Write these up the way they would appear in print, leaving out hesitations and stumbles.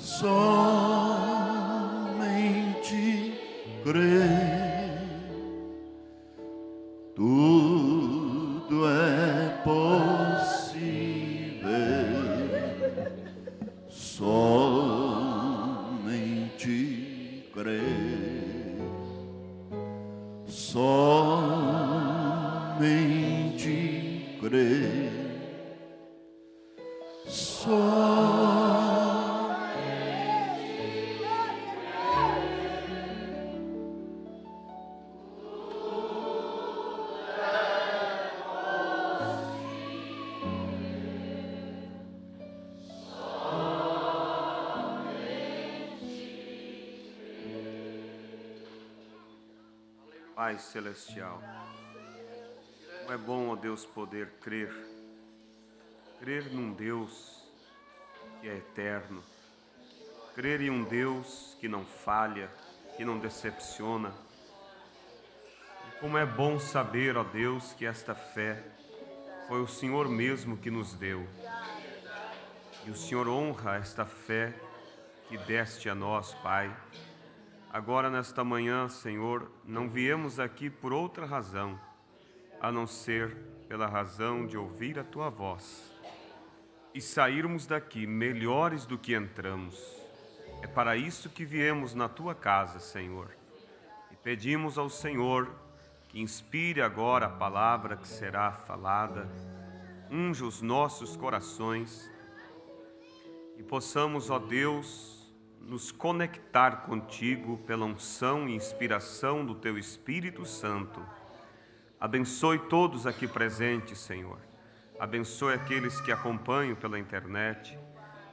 somente crer, tudo é possível, somente crer, somente crer, Pai Celestial, como é bom, ó Deus, poder crer num Deus que é eterno, crer em um Deus que não falha, que não decepciona. E como é bom saber, ó Deus, que esta fé foi o Senhor mesmo que nos deu. E o Senhor honra esta fé que deste a nós, Pai. Agora, nesta manhã, Senhor, não viemos aqui por outra razão, a não ser pela razão de ouvir a Tua voz e sairmos daqui melhores do que entramos. É para isso que viemos na Tua casa, Senhor. E pedimos ao Senhor que inspire agora a palavra que será falada, unja os nossos corações e possamos, ó Deus, nos conectar contigo pela unção e inspiração do Teu Espírito Santo. Abençoe todos aqui presentes, Senhor. Abençoe aqueles que acompanham pela internet.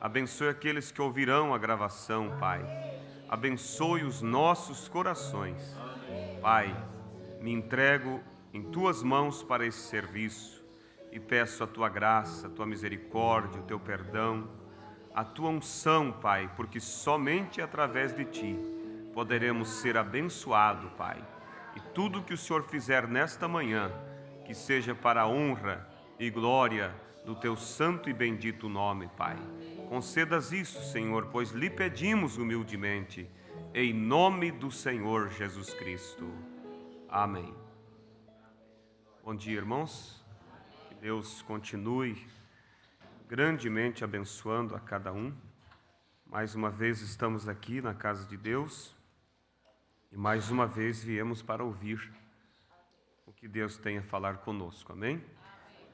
Abençoe aqueles que ouvirão a gravação, Pai. Abençoe os nossos corações. Pai, me entrego em Tuas mãos para esse serviço e peço a Tua graça, a Tua misericórdia, o Teu perdão, a Tua unção, Pai, porque somente através de Ti poderemos ser abençoados, Pai. E tudo que o Senhor fizer nesta manhã, que seja para a honra e glória do Teu santo e bendito nome, Pai. Concedas isso, Senhor, pois lhe pedimos humildemente, em nome do Senhor Jesus Cristo. Amém. Bom dia, irmãos. Que Deus continue grandemente abençoando a cada um. Mais uma vez estamos aqui na casa de Deus e mais uma vez viemos para ouvir o que Deus tem a falar conosco, amém?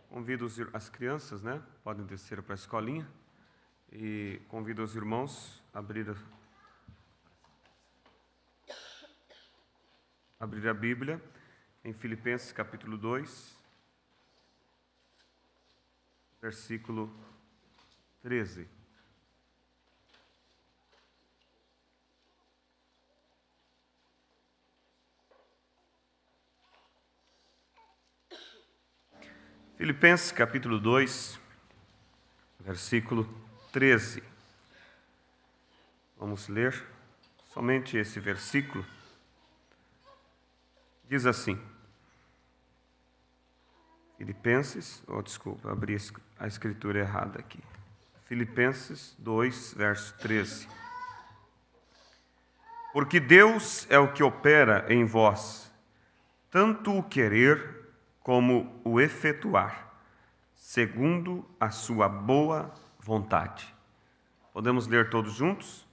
Convido as crianças, podem descer para a escolinha e convido os irmãos a abrir a Bíblia em Filipenses capítulo 2, versículo 13. Filipenses capítulo 2, versículo 13. Vamos ler somente esse versículo. Diz assim, Filipenses, abri a escritura errada aqui. Filipenses 2, verso 13. Porque Deus é o que opera em vós, tanto o querer como o efetuar, segundo a sua boa vontade. Podemos ler todos juntos?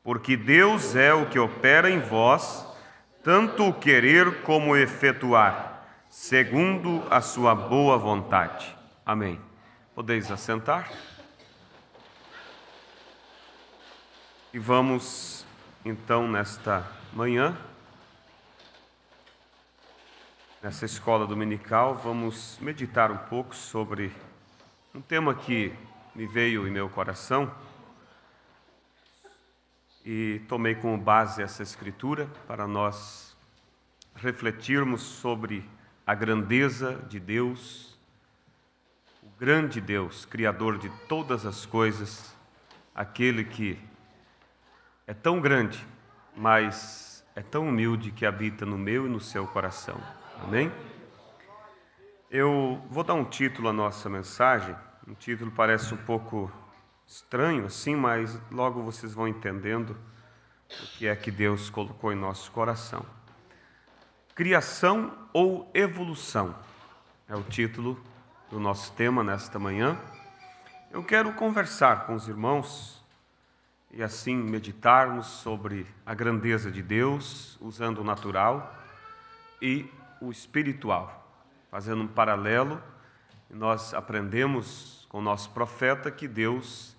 Porque Deus é o que opera em vós, tanto o querer como o efetuar, segundo a sua boa vontade. Amém. Podeis assentar? E vamos, então, nesta manhã, nessa escola dominical, vamos meditar um pouco sobre um tema que me veio em meu coração e tomei como base essa escritura para nós refletirmos sobre a grandeza de Deus, o grande Deus, Criador de todas as coisas, aquele que é tão grande, mas é tão humilde que habita no meu e no seu coração. Amém? Eu vou dar um título à nossa mensagem. O título parece um pouco estranho assim, mas logo vocês vão entendendo o que é que Deus colocou em nosso coração. Criação ou evolução é o título do nosso tema nesta manhã. Eu quero conversar com os irmãos e assim meditarmos sobre a grandeza de Deus, usando o natural e o espiritual. Fazendo um paralelo, nós aprendemos com o nosso profeta que Deus,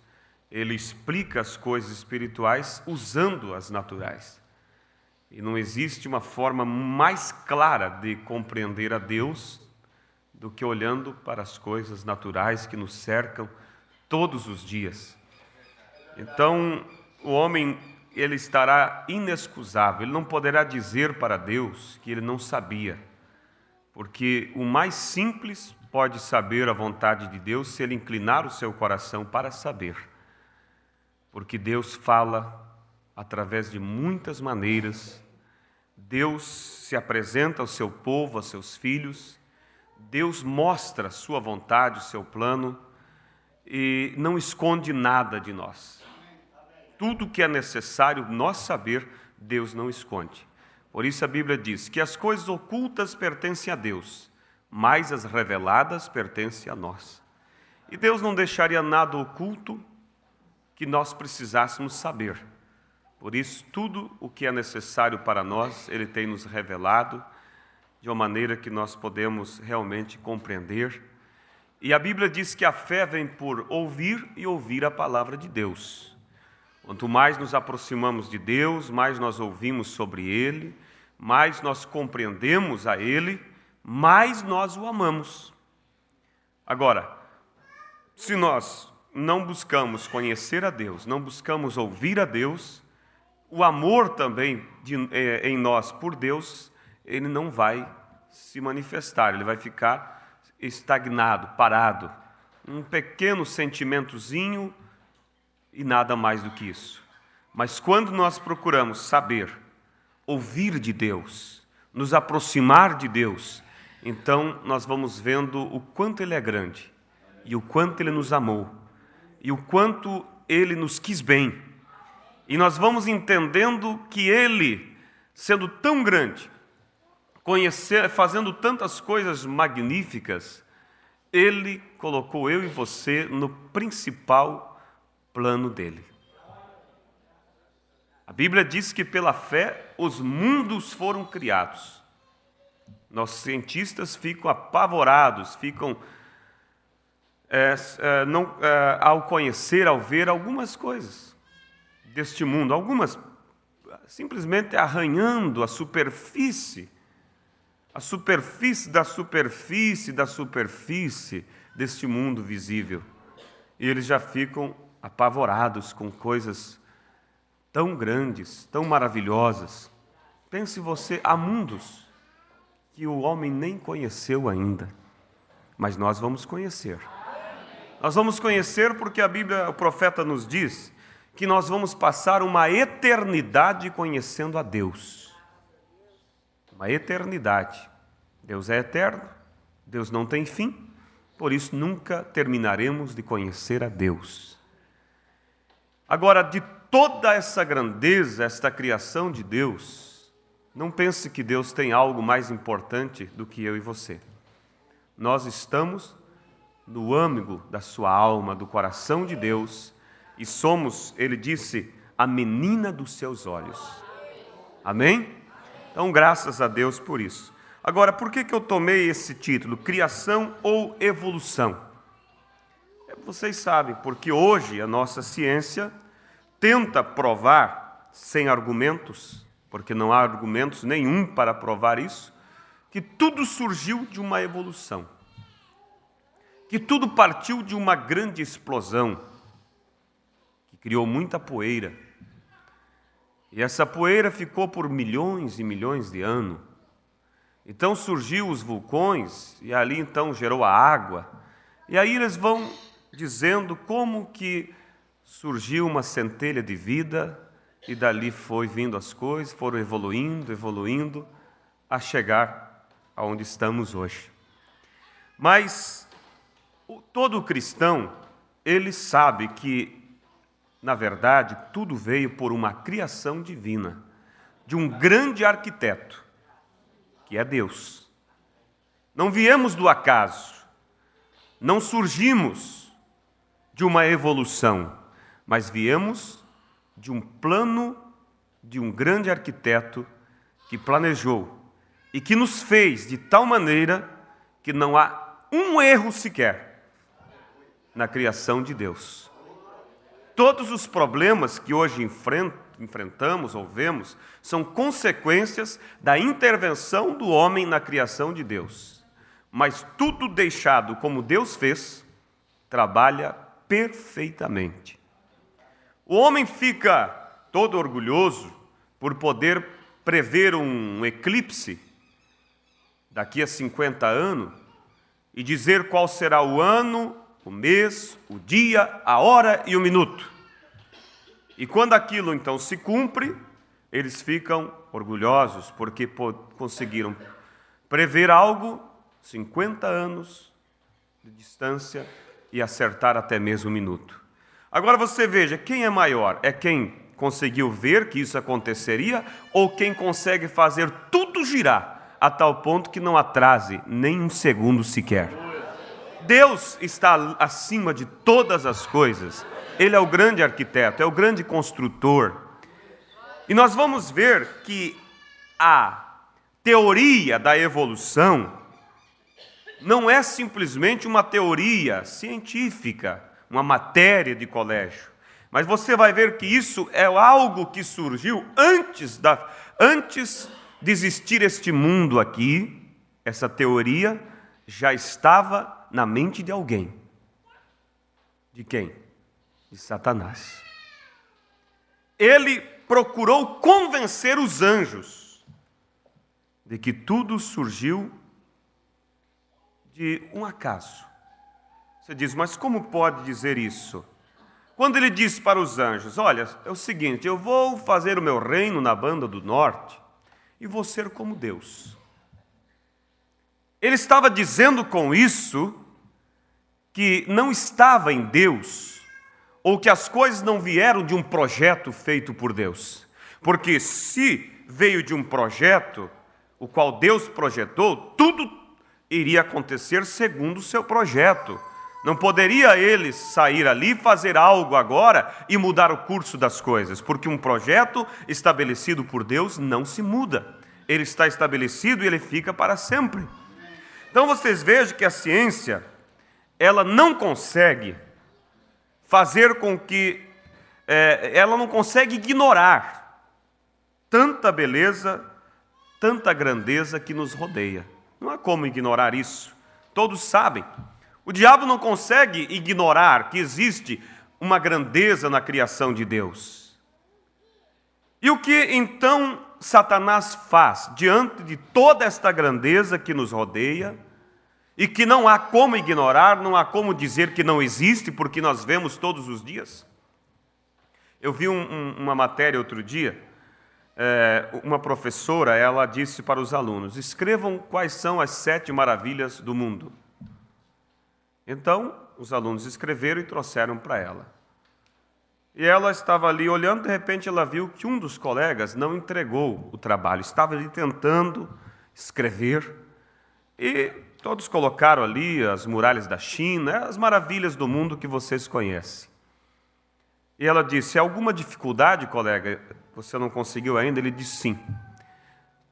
ele explica as coisas espirituais usando as naturais. E não existe uma forma mais clara de compreender a Deus do que olhando para as coisas naturais que nos cercam todos os dias. Então, o homem, ele estará inexcusável, ele não poderá dizer para Deus que ele não sabia, porque o mais simples pode saber a vontade de Deus se ele inclinar o seu coração para saber, porque Deus fala através de muitas maneiras. Deus se apresenta ao seu povo, aos seus filhos, Deus mostra a sua vontade, o seu plano, e não esconde nada de nós. Tudo que é necessário nós saber, Deus não esconde. Por isso a Bíblia diz que as coisas ocultas pertencem a Deus, mas as reveladas pertencem a nós. E Deus não deixaria nada oculto que nós precisássemos saber. Por isso, tudo o que é necessário para nós, Ele tem nos revelado de uma maneira que nós podemos realmente compreender. E a Bíblia diz que a fé vem por ouvir e ouvir a palavra de Deus. Quanto mais nos aproximamos de Deus, mais nós ouvimos sobre Ele, mais nós compreendemos a Ele, mais nós o amamos. Agora, se nós não buscamos conhecer a Deus, não buscamos ouvir a Deus, o amor também em nós por Deus, ele não vai se manifestar, ele vai ficar estagnado, parado, um pequeno sentimentozinho e nada mais do que isso. Mas quando nós procuramos saber, ouvir de Deus, nos aproximar de Deus, então nós vamos vendo o quanto Ele é grande, e o quanto Ele nos amou, e o quanto Ele nos quis bem. E nós vamos entendendo que Ele, sendo tão grande, fazendo tantas coisas magníficas, Ele colocou eu e você no principal plano dEle. A Bíblia diz que pela fé os mundos foram criados. Nossos cientistas ficam apavorados, ao conhecer, ao ver algumas coisas deste mundo, algumas simplesmente arranhando a superfície da superfície deste mundo visível. E eles já ficam apavorados com coisas tão grandes, tão maravilhosas. Pense você, há mundos que o homem nem conheceu ainda, mas nós vamos conhecer. Nós vamos conhecer porque a Bíblia, o profeta nos diz que nós vamos passar uma eternidade conhecendo a Deus. Uma eternidade. Deus é eterno, Deus não tem fim, por isso nunca terminaremos de conhecer a Deus. Agora, de toda essa grandeza, esta criação de Deus, não pense que Deus tem algo mais importante do que eu e você. Nós estamos no âmago da sua alma, do coração de Deus, e somos, ele disse, a menina dos seus olhos. Amém? Então, graças a Deus por isso. Agora, por que eu tomei esse título, Criação ou Evolução? Vocês sabem, porque hoje a nossa ciência tenta provar, sem argumentos, porque não há argumentos nenhum para provar isso, que tudo surgiu de uma evolução, que tudo partiu de uma grande explosão, que criou muita poeira. E essa poeira ficou por milhões e milhões de anos. Então surgiu os vulcões, e ali então gerou a água. E aí eles vão dizendo como que surgiu uma centelha de vida, e dali foi vindo as coisas, foram evoluindo, a chegar aonde estamos hoje. Mas todo cristão, ele sabe que na verdade, tudo veio por uma criação divina, de um grande arquiteto, que é Deus. Não viemos do acaso, não surgimos de uma evolução, mas viemos de um plano de um grande arquiteto que planejou e que nos fez de tal maneira que não há um erro sequer na criação de Deus. Todos os problemas que hoje enfrentamos ou vemos são consequências da intervenção do homem na criação de Deus. Mas tudo deixado como Deus fez, trabalha perfeitamente. O homem fica todo orgulhoso por poder prever um eclipse daqui a 50 anos e dizer qual será o ano, o mês, o dia, a hora e o minuto. E quando aquilo então se cumpre, eles ficam orgulhosos porque conseguiram prever algo 50 anos de distância e acertar até mesmo o minuto. Agora você veja, quem é maior? É quem conseguiu ver que isso aconteceria ou quem consegue fazer tudo girar a tal ponto que não atrase nem um segundo sequer? Deus está acima de todas as coisas. Ele é o grande arquiteto, é o grande construtor. E nós vamos ver que a teoria da evolução não é simplesmente uma teoria científica, uma matéria de colégio. Mas você vai ver que isso é algo que surgiu antes de existir este mundo aqui. Essa teoria já estava na mente de alguém. De quem? De Satanás. Ele procurou convencer os anjos de que tudo surgiu de um acaso. Você diz, mas como pode dizer isso? Quando ele disse para os anjos, olha, é o seguinte, eu vou fazer o meu reino na banda do norte e vou ser como Deus. Ele estava dizendo com isso que não estava em Deus, ou que as coisas não vieram de um projeto feito por Deus. Porque se veio de um projeto, o qual Deus projetou, tudo iria acontecer segundo o seu projeto. Não poderia ele sair ali, fazer algo agora e mudar o curso das coisas, porque um projeto estabelecido por Deus não se muda. Ele está estabelecido e ele fica para sempre. Então vocês vejam que a ciência, ela não consegue fazer com que, ela não consegue ignorar tanta beleza, tanta grandeza que nos rodeia. Não há como ignorar isso. Todos sabem. O diabo não consegue ignorar que existe uma grandeza na criação de Deus. E o que então Satanás faz diante de toda esta grandeza que nos rodeia e que não há como ignorar, não há como dizer que não existe, porque nós vemos todos os dias? Eu vi uma matéria outro dia, uma professora, ela disse para os alunos, escrevam quais são as 7 maravilhas do mundo. Então, os alunos escreveram e trouxeram para ela. E ela estava ali olhando, de repente ela viu que um dos colegas não entregou o trabalho, estava ali tentando escrever, e todos colocaram ali as muralhas da China, as maravilhas do mundo que vocês conhecem. E ela disse, alguma dificuldade, colega? Você não conseguiu ainda? Ele disse, sim.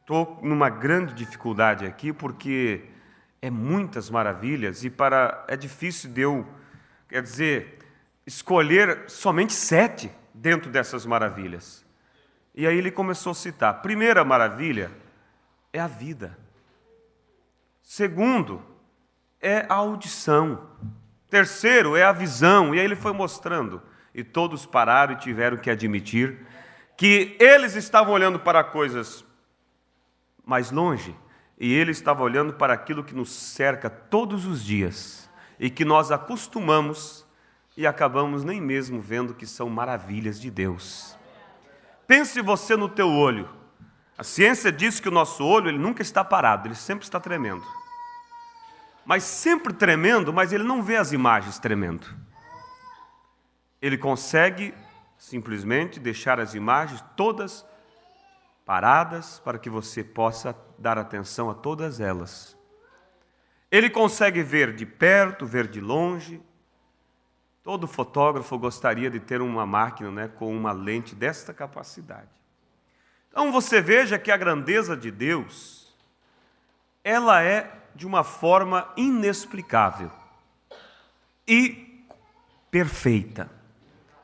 Estou numa grande dificuldade aqui, porque é muitas maravilhas, e é difícil de eu, escolher somente 7 dentro dessas maravilhas. E aí ele começou a citar. Primeira maravilha é a vida. Segundo, é a audição. Terceiro, é a visão. E aí ele foi mostrando. E todos pararam e tiveram que admitir que eles estavam olhando para coisas mais longe. E ele estava olhando para aquilo que nos cerca todos os dias. E que nós acostumamos e acabamos nem mesmo vendo que são maravilhas de Deus. Pense você no teu olho. A ciência diz que o nosso olho ele nunca está parado, ele sempre está tremendo. Mas sempre tremendo, mas ele não vê as imagens tremendo. Ele consegue simplesmente deixar as imagens todas paradas para que você possa dar atenção a todas elas. Ele consegue ver de perto, ver de longe. Todo fotógrafo gostaria de ter uma máquina, né, com uma lente desta capacidade. Então você veja que a grandeza de Deus, ela é de uma forma inexplicável e perfeita.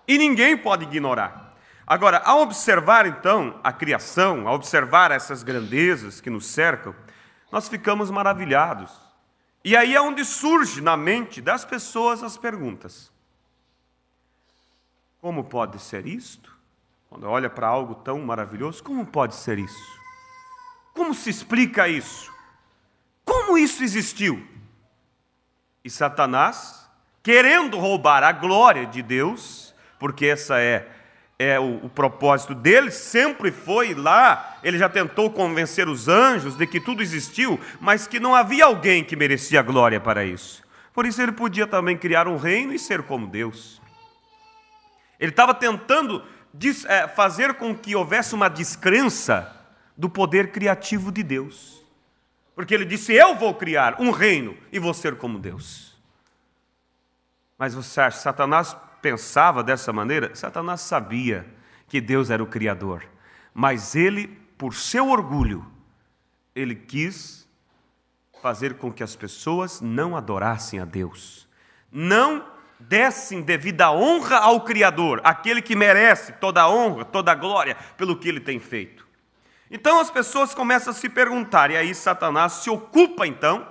E ninguém pode ignorar. Agora, ao observar então a criação, ao observar essas grandezas que nos cercam, nós ficamos maravilhados. E aí é onde surge na mente das pessoas as perguntas. Como pode ser isto? Quando olha para algo tão maravilhoso, como pode ser isso? Como se explica isso? Como isso existiu? E Satanás, querendo roubar a glória de Deus, porque essa é o propósito dele, sempre foi lá, ele já tentou convencer os anjos de que tudo existiu, mas que não havia alguém que merecia glória para isso. Por isso ele podia também criar um reino e ser como Deus. Ele estava tentando fazer com que houvesse uma descrença do poder criativo de Deus. Porque ele disse, eu vou criar um reino e vou ser como Deus. Mas você acha, Satanás pensava dessa maneira? Satanás sabia que Deus era o Criador. Mas ele, por seu orgulho, ele quis fazer com que as pessoas não adorassem a Deus. Não dessem devida honra ao Criador, aquele que merece toda a honra, toda a glória pelo que ele tem feito. Então as pessoas começam a se perguntar, e aí Satanás se ocupa então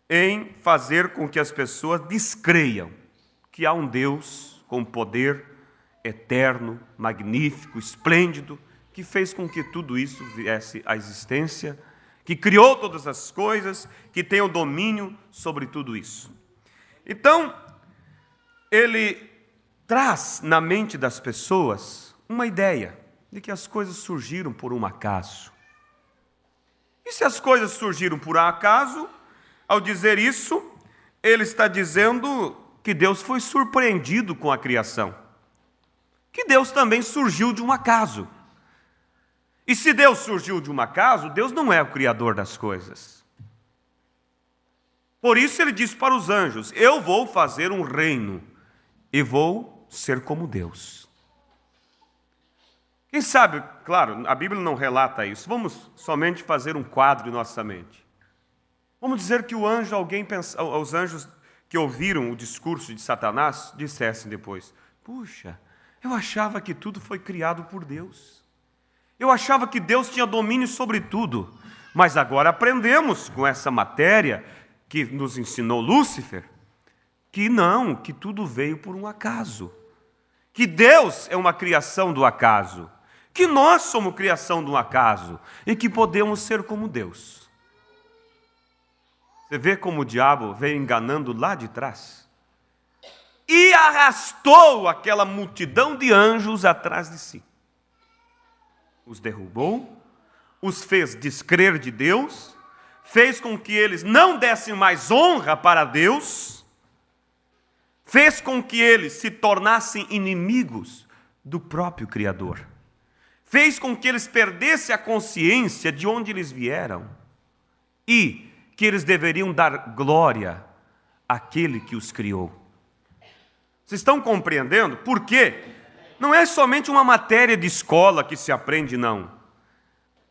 em fazer com que as pessoas descreiam que há um Deus com poder eterno, magnífico, esplêndido, que fez com que tudo isso viesse à existência, que criou todas as coisas, que tem o domínio sobre tudo isso. Então, ele traz na mente das pessoas uma ideia de que as coisas surgiram por um acaso. E se as coisas surgiram por um acaso, ao dizer isso, ele está dizendo que Deus foi surpreendido com a criação. Que Deus também surgiu de um acaso. E se Deus surgiu de um acaso, Deus não é o criador das coisas. Por isso ele diz para os anjos, eu vou fazer um reino e vou ser como Deus. Quem sabe, claro, a Bíblia não relata isso. Vamos somente fazer um quadro em nossa mente. Vamos dizer que os anjos que ouviram o discurso de Satanás dissessem depois, puxa, eu achava que tudo foi criado por Deus. Eu achava que Deus tinha domínio sobre tudo. Mas agora aprendemos com essa matéria que nos ensinou Lúcifer, que não, que tudo veio por um acaso. Que Deus é uma criação do acaso. Que nós somos criação do acaso. E que podemos ser como Deus. Você vê como o diabo veio enganando lá de trás? E arrastou aquela multidão de anjos atrás de si. Os derrubou, os fez descrer de Deus, fez com que eles não dessem mais honra para Deus, fez com que eles se tornassem inimigos do próprio Criador, fez com que eles perdessem a consciência de onde eles vieram e que eles deveriam dar glória àquele que os criou. Vocês estão compreendendo? Por quê? Não é somente uma matéria de escola que se aprende, não.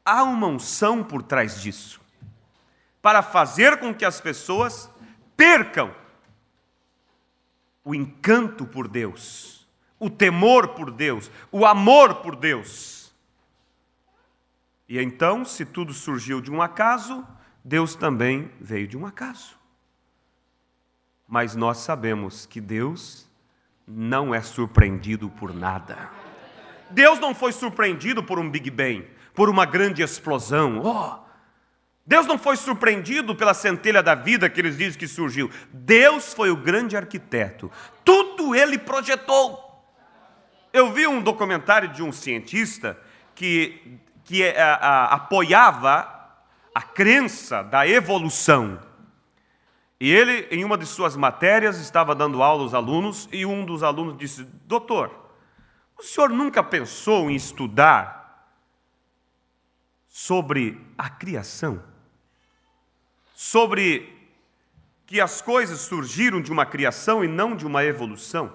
Há uma unção por trás disso, para fazer com que as pessoas percam o encanto por Deus, o temor por Deus, o amor por Deus. E então, se tudo surgiu de um acaso, Deus também veio de um acaso. Mas nós sabemos que Deus não é surpreendido por nada. Deus não foi surpreendido por um Big Bang, por uma grande explosão. Deus não foi surpreendido pela centelha da vida que eles dizem que surgiu. Deus foi o grande arquiteto. Tudo ele projetou. Eu vi um documentário de um cientista que apoiava a crença da evolução. E ele, em uma de suas matérias, estava dando aula aos alunos, e um dos alunos disse, doutor, O senhor nunca pensou em estudar sobre a criação? Sobre que as coisas surgiram de uma criação e não de uma evolução?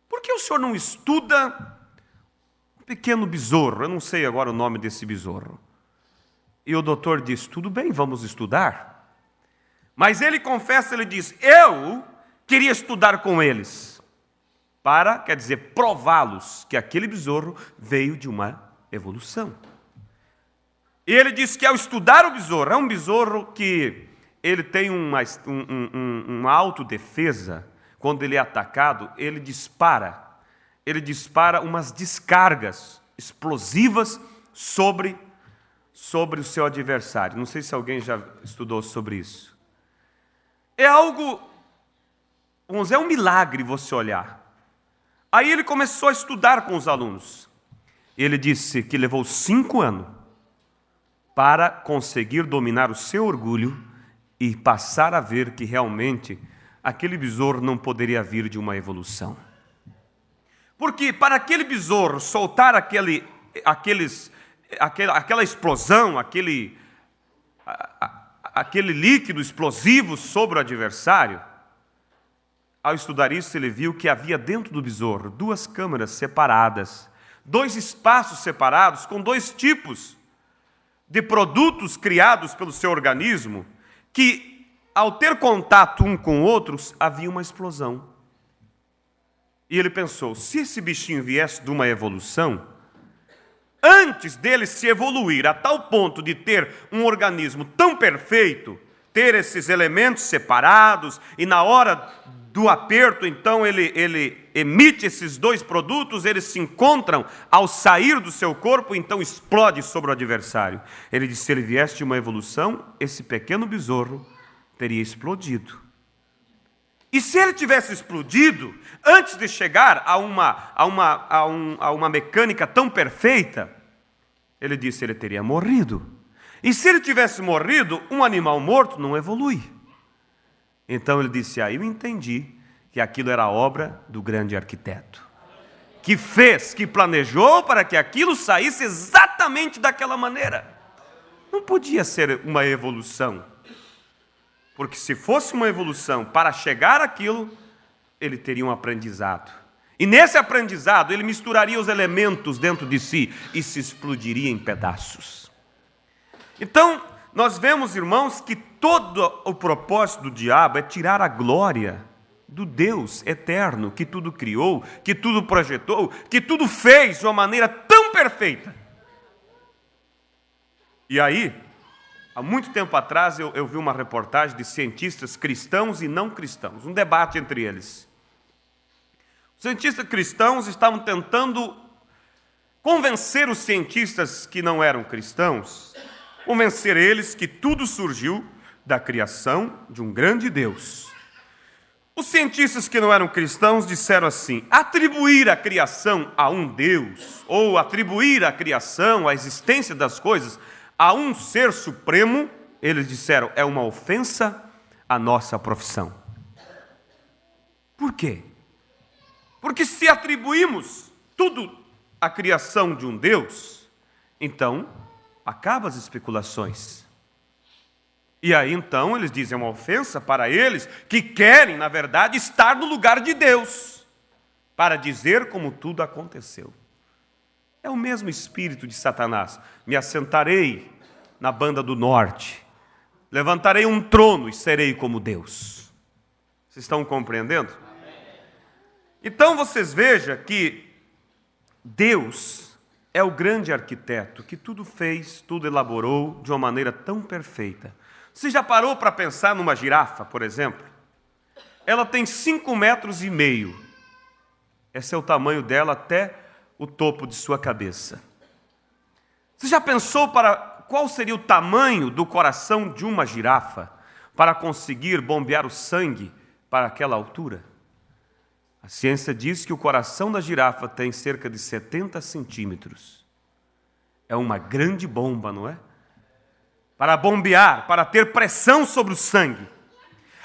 Por que o senhor não estuda um pequeno besouro? Eu não sei agora o nome desse besouro. E o doutor diz, tudo bem, vamos estudar. Mas ele confessa, ele diz, eu queria estudar com eles. Para, quer dizer, prová-los que aquele besouro veio de uma evolução. E ele diz que ao estudar o besouro, é um besouro que ele tem uma autodefesa. Quando ele é atacado, ele dispara umas descargas explosivas sobre o seu adversário. Não sei se alguém já estudou sobre isso. É algo, vamos dizer, é um milagre você olhar. Aí ele começou a estudar com os alunos. Ele disse que levou 5 anos para conseguir dominar o seu orgulho e passar a ver que realmente aquele besouro não poderia vir de uma evolução. Porque para aquele besouro soltar aquela explosão, aquele líquido explosivo sobre o adversário, ao estudar isso, ele viu que havia dentro do besouro 2 câmaras separadas, 2 espaços separados com 2 tipos de produtos criados pelo seu organismo, que, ao ter contato um com outros, havia uma explosão. E ele pensou, se esse bichinho viesse de uma evolução, antes dele se evoluir a tal ponto de ter um organismo tão perfeito, ter esses elementos separados, e na hora do aperto, então, ele emite esses 2 produtos, eles se encontram ao sair do seu corpo, então explode sobre o adversário. Ele disse, se ele viesse de uma evolução, esse pequeno besouro teria explodido. E se ele tivesse explodido, antes de chegar a uma mecânica tão perfeita, ele disse, ele teria morrido. E se ele tivesse morrido, um animal morto não evolui. Então ele disse, aí eu entendi que aquilo era obra do grande arquiteto, que fez, que planejou para que aquilo saísse exatamente daquela maneira. Não podia ser uma evolução, porque se fosse uma evolução para chegar àquilo, ele teria um aprendizado. E nesse aprendizado ele misturaria os elementos dentro de si e se explodiria em pedaços. Então, nós vemos, irmãos, que todo o propósito do diabo é tirar a glória do Deus eterno, que tudo criou, que tudo projetou, que tudo fez de uma maneira tão perfeita. E aí, há muito tempo atrás, eu vi uma reportagem de cientistas cristãos e não cristãos, um debate entre eles. Os cientistas cristãos estavam tentando convencer os cientistas que não eram cristãos, convencer eles que tudo surgiu da criação de um grande Deus. Os cientistas que não eram cristãos disseram assim, atribuir a criação a um Deus, ou atribuir a criação, a existência das coisas, a um ser supremo, eles disseram, é uma ofensa à nossa profissão. Por quê? Porque se atribuímos tudo à criação de um Deus, então acabam as especulações. E aí então eles dizem, é uma ofensa para eles que querem, na verdade, estar no lugar de Deus, para dizer como tudo aconteceu. É o mesmo espírito de Satanás. Me assentarei na banda do norte, levantarei um trono e serei como Deus. Vocês estão compreendendo? Então vocês vejam que Deus é o grande arquiteto que tudo fez, tudo elaborou de uma maneira tão perfeita. Você já parou para pensar numa girafa, por exemplo? Ela tem 5,5 metros. Esse é o tamanho dela até o topo de sua cabeça. Você já pensou para qual seria o tamanho do coração de uma girafa para conseguir bombear o sangue para aquela altura? A ciência diz que o coração da girafa tem cerca de 70 centímetros. É uma grande bomba, não é? Para bombear, para ter pressão sobre o sangue.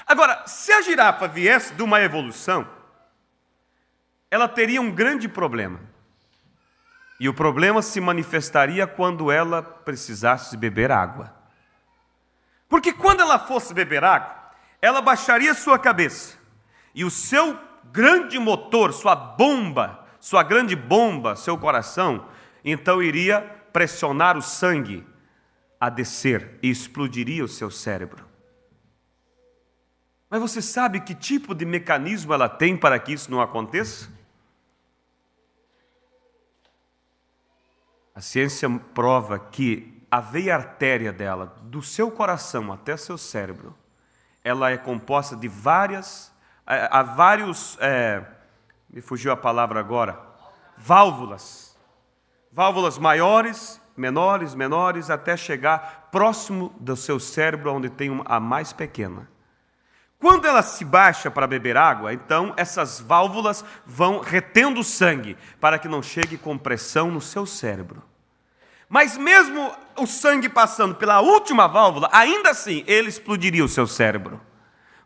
Agora, se a girafa viesse de uma evolução, ela teria um grande problema. E o problema se manifestaria quando ela precisasse beber água. Porque quando ela fosse beber água, ela baixaria sua cabeça. E o seu grande motor, sua grande bomba, seu coração, então iria pressionar o sangue a descer e explodiria o seu cérebro. Mas você sabe que tipo de mecanismo ela tem para que isso não aconteça? A ciência prova que a veia artéria dela, do seu coração até seu cérebro, ela é composta de me fugiu a palavra agora, válvulas. Válvulas maiores, menores, até chegar próximo do seu cérebro, onde tem a mais pequena. Quando ela se baixa para beber água, então essas válvulas vão retendo o sangue para que não chegue com pressão no seu cérebro. Mas mesmo o sangue passando pela última válvula, ainda assim ele explodiria o seu cérebro.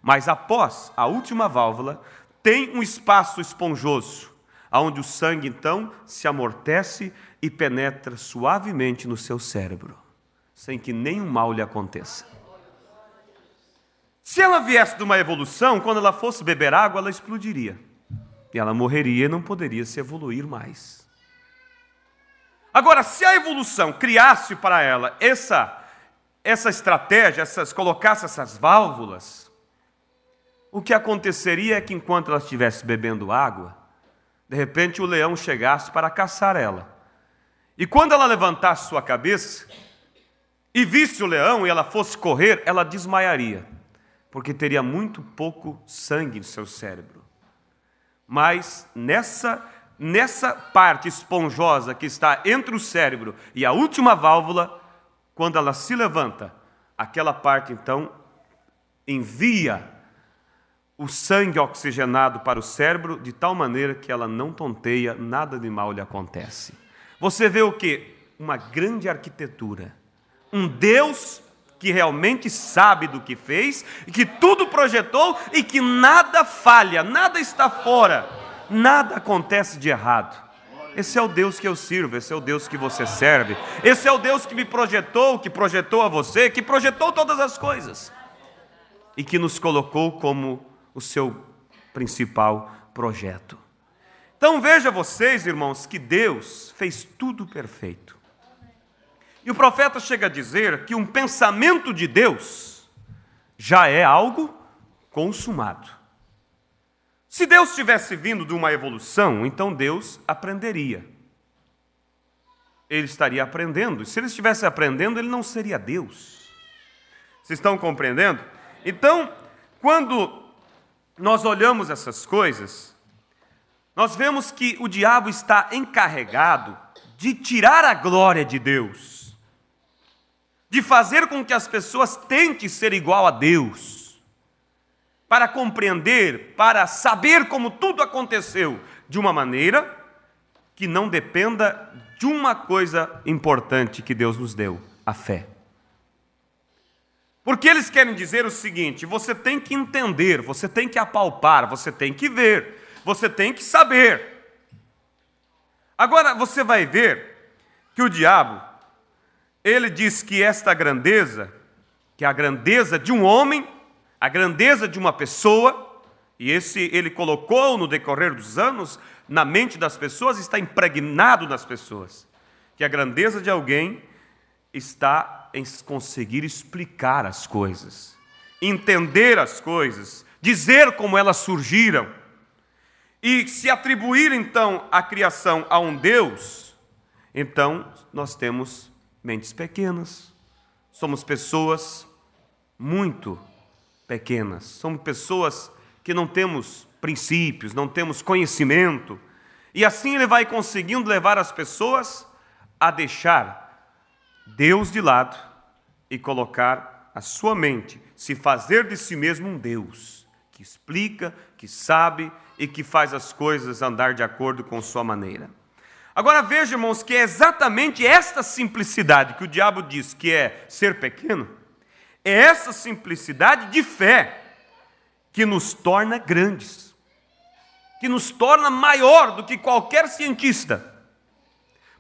Mas após a última válvula, tem um espaço esponjoso, onde o sangue então se amortece e penetra suavemente no seu cérebro, sem que nenhum mal lhe aconteça. Se ela viesse de uma evolução, quando ela fosse beber água, ela explodiria. E ela morreria e não poderia se evoluir mais. Agora, se a evolução criasse para ela essa estratégia, colocasse essas válvulas, o que aconteceria é que enquanto ela estivesse bebendo água, de repente o leão chegasse para caçar ela. E quando ela levantasse sua cabeça e visse o leão e ela fosse correr, ela desmaiaria, porque teria muito pouco sangue no seu cérebro. Mas nessa parte esponjosa que está entre o cérebro e a última válvula, quando ela se levanta, aquela parte então envia o sangue oxigenado para o cérebro de tal maneira que ela não tonteia, nada de mal lhe acontece. Você vê o quê? Uma grande arquitetura. Um Deus que realmente sabe do que fez, que tudo projetou e que nada falha, nada está fora, nada acontece de errado. Esse é o Deus que eu sirvo, esse é o Deus que você serve, esse é o Deus que me projetou, que projetou a você, que projetou todas as coisas e que nos colocou como o seu principal projeto. Então veja vocês, irmãos, que Deus fez tudo perfeito. E o profeta chega a dizer que um pensamento de Deus já é algo consumado. Se Deus tivesse vindo de uma evolução, então Deus aprenderia. Ele estaria aprendendo. E se ele estivesse aprendendo, ele não seria Deus. Vocês estão compreendendo? Então, quando nós olhamos essas coisas, nós vemos que o diabo está encarregado de tirar a glória de Deus, de fazer com que as pessoas tentem ser igual a Deus, para compreender, para saber como tudo aconteceu de uma maneira que não dependa de uma coisa importante que Deus nos deu, a fé. Porque eles querem dizer o seguinte: você tem que entender, você tem que apalpar, você tem que ver, você tem que saber. Agora você vai ver que o diabo, ele diz que esta grandeza, que é a grandeza de um homem, a grandeza de uma pessoa, e ele colocou no decorrer dos anos na mente das pessoas, está impregnado nas pessoas, que a grandeza de alguém está em conseguir explicar as coisas, entender as coisas, dizer como elas surgiram, e se atribuir então a criação a um Deus, então nós temos mentes pequenas, somos pessoas muito pequenas, somos pessoas que não temos princípios, não temos conhecimento, e assim ele vai conseguindo levar as pessoas a deixar Deus de lado e colocar a sua mente, se fazer de si mesmo um Deus, que explica, que sabe e que faz as coisas andar de acordo com sua maneira. Agora veja, irmãos, que é exatamente esta simplicidade que o diabo diz que é ser pequeno, é essa simplicidade de fé que nos torna grandes, que nos torna maior do que qualquer cientista.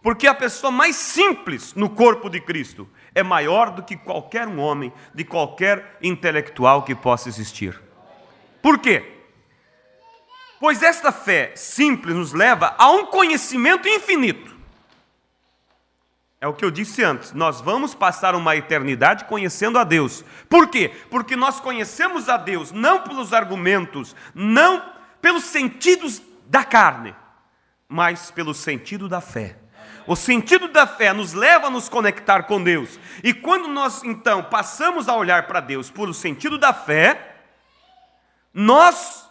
Porque a pessoa mais simples no corpo de Cristo é maior do que qualquer um homem, de qualquer intelectual que possa existir. Por quê? Pois esta fé simples nos leva a um conhecimento infinito. É o que eu disse antes, nós vamos passar uma eternidade conhecendo a Deus. Por quê? Porque nós conhecemos a Deus não pelos argumentos, não pelos sentidos da carne, mas pelo sentido da fé. O sentido da fé nos leva a nos conectar com Deus. E quando nós, então, passamos a olhar para Deus por o sentido da fé, nós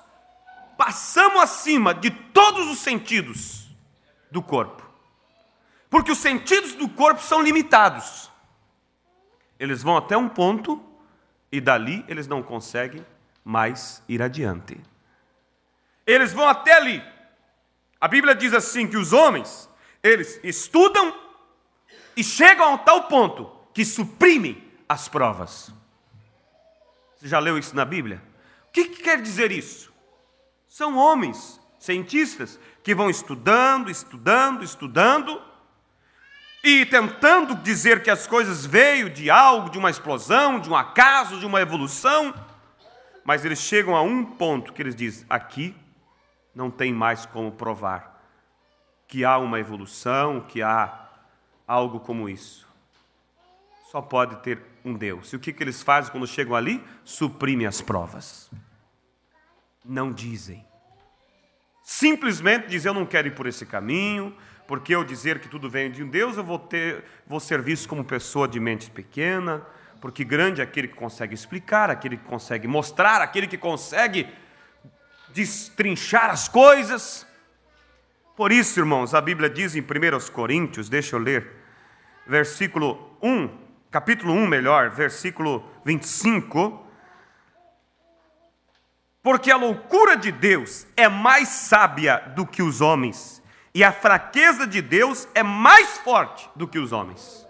passamos acima de todos os sentidos do corpo. Porque os sentidos do corpo são limitados. Eles vão até um ponto e dali eles não conseguem mais ir adiante. Eles vão até ali. A Bíblia diz assim que os homens, eles estudam e chegam a tal ponto que suprimem as provas. Você já leu isso na Bíblia? O que quer dizer isso? São homens, cientistas, que vão estudando, e tentando dizer que as coisas veio de algo, de uma explosão, de um acaso, de uma evolução, mas eles chegam a um ponto que eles dizem, aqui não tem mais como provar que há uma evolução, que há algo como isso. Só pode ter um Deus. E o que eles fazem quando chegam ali? Suprimem as provas. Não dizem. Simplesmente dizem, eu não quero ir por esse caminho, porque eu dizer que tudo vem de um Deus, eu vou ser visto como pessoa de mente pequena, porque grande é aquele que consegue explicar, aquele que consegue mostrar, aquele que consegue destrinchar as coisas. Por isso, irmãos, a Bíblia diz em 1 Coríntios, deixa eu ler, capítulo 1, versículo 25, porque a loucura de Deus é mais sábia do que os homens, e a fraqueza de Deus é mais forte do que os homens.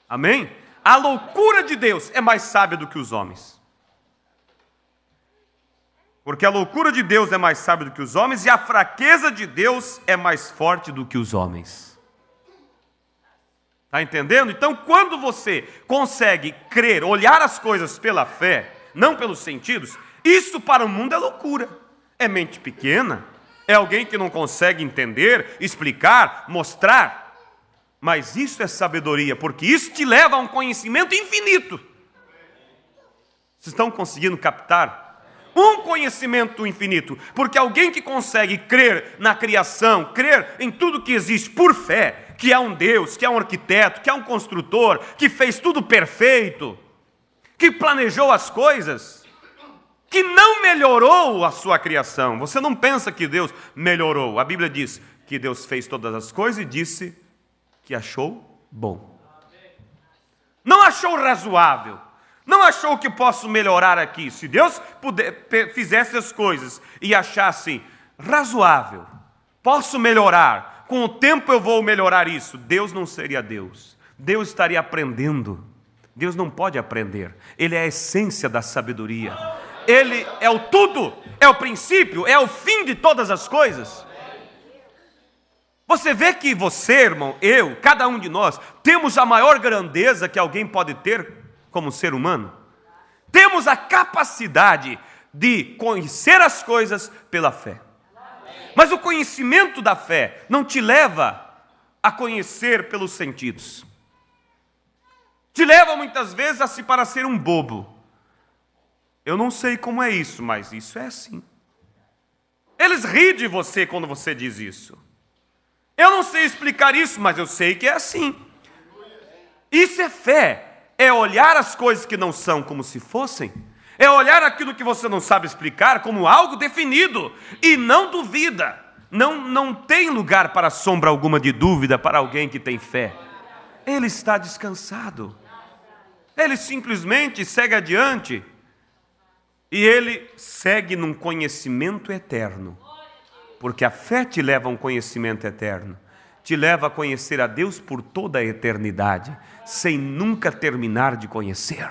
Amém? A loucura de Deus é mais sábia do que os homens. Porque a loucura de Deus é mais sábia do que os homens, e a fraqueza de Deus é mais forte do que os homens. Está entendendo? Então, quando você consegue crer, olhar as coisas pela fé, não pelos sentidos, isso para o mundo é loucura. É mente pequena, é alguém que não consegue entender, explicar, mostrar. Mas isso é sabedoria, porque isso te leva a um conhecimento infinito. Vocês estão conseguindo captar? Um conhecimento infinito, porque alguém que consegue crer na criação, crer em tudo que existe por fé, que há um Deus, que há um arquiteto, que há um construtor, que fez tudo perfeito, que planejou as coisas, que não melhorou a sua criação. Você não pensa que Deus melhorou. A Bíblia diz que Deus fez todas as coisas e disse que achou bom. Não achou razoável. Não achou que posso melhorar aqui. Se Deus fizesse as coisas e achasse razoável, posso melhorar, com o tempo eu vou melhorar isso, Deus não seria Deus. Deus estaria aprendendo. Deus não pode aprender. Ele é a essência da sabedoria. Ele é o tudo, é o princípio, é o fim de todas as coisas. Você vê que você, irmão, eu, cada um de nós, temos a maior grandeza que alguém pode ter como ser humano. Temos a capacidade de conhecer as coisas pela fé. Mas o conhecimento da fé não te leva a conhecer pelos sentidos. Te leva muitas vezes a se parecer um bobo. Eu não sei como é isso, mas isso é assim. Eles riem de você quando você diz isso. Eu não sei explicar isso, mas eu sei que é assim. Isso é fé. É olhar as coisas que não são como se fossem. É olhar aquilo que você não sabe explicar como algo definido. E não duvida. Não tem lugar para sombra alguma de dúvida para alguém que tem fé. Ele está descansado. Ele simplesmente segue adiante. E ele segue num conhecimento eterno. Porque a fé te leva a um conhecimento eterno. Te leva a conhecer a Deus por toda a eternidade, sem nunca terminar de conhecer.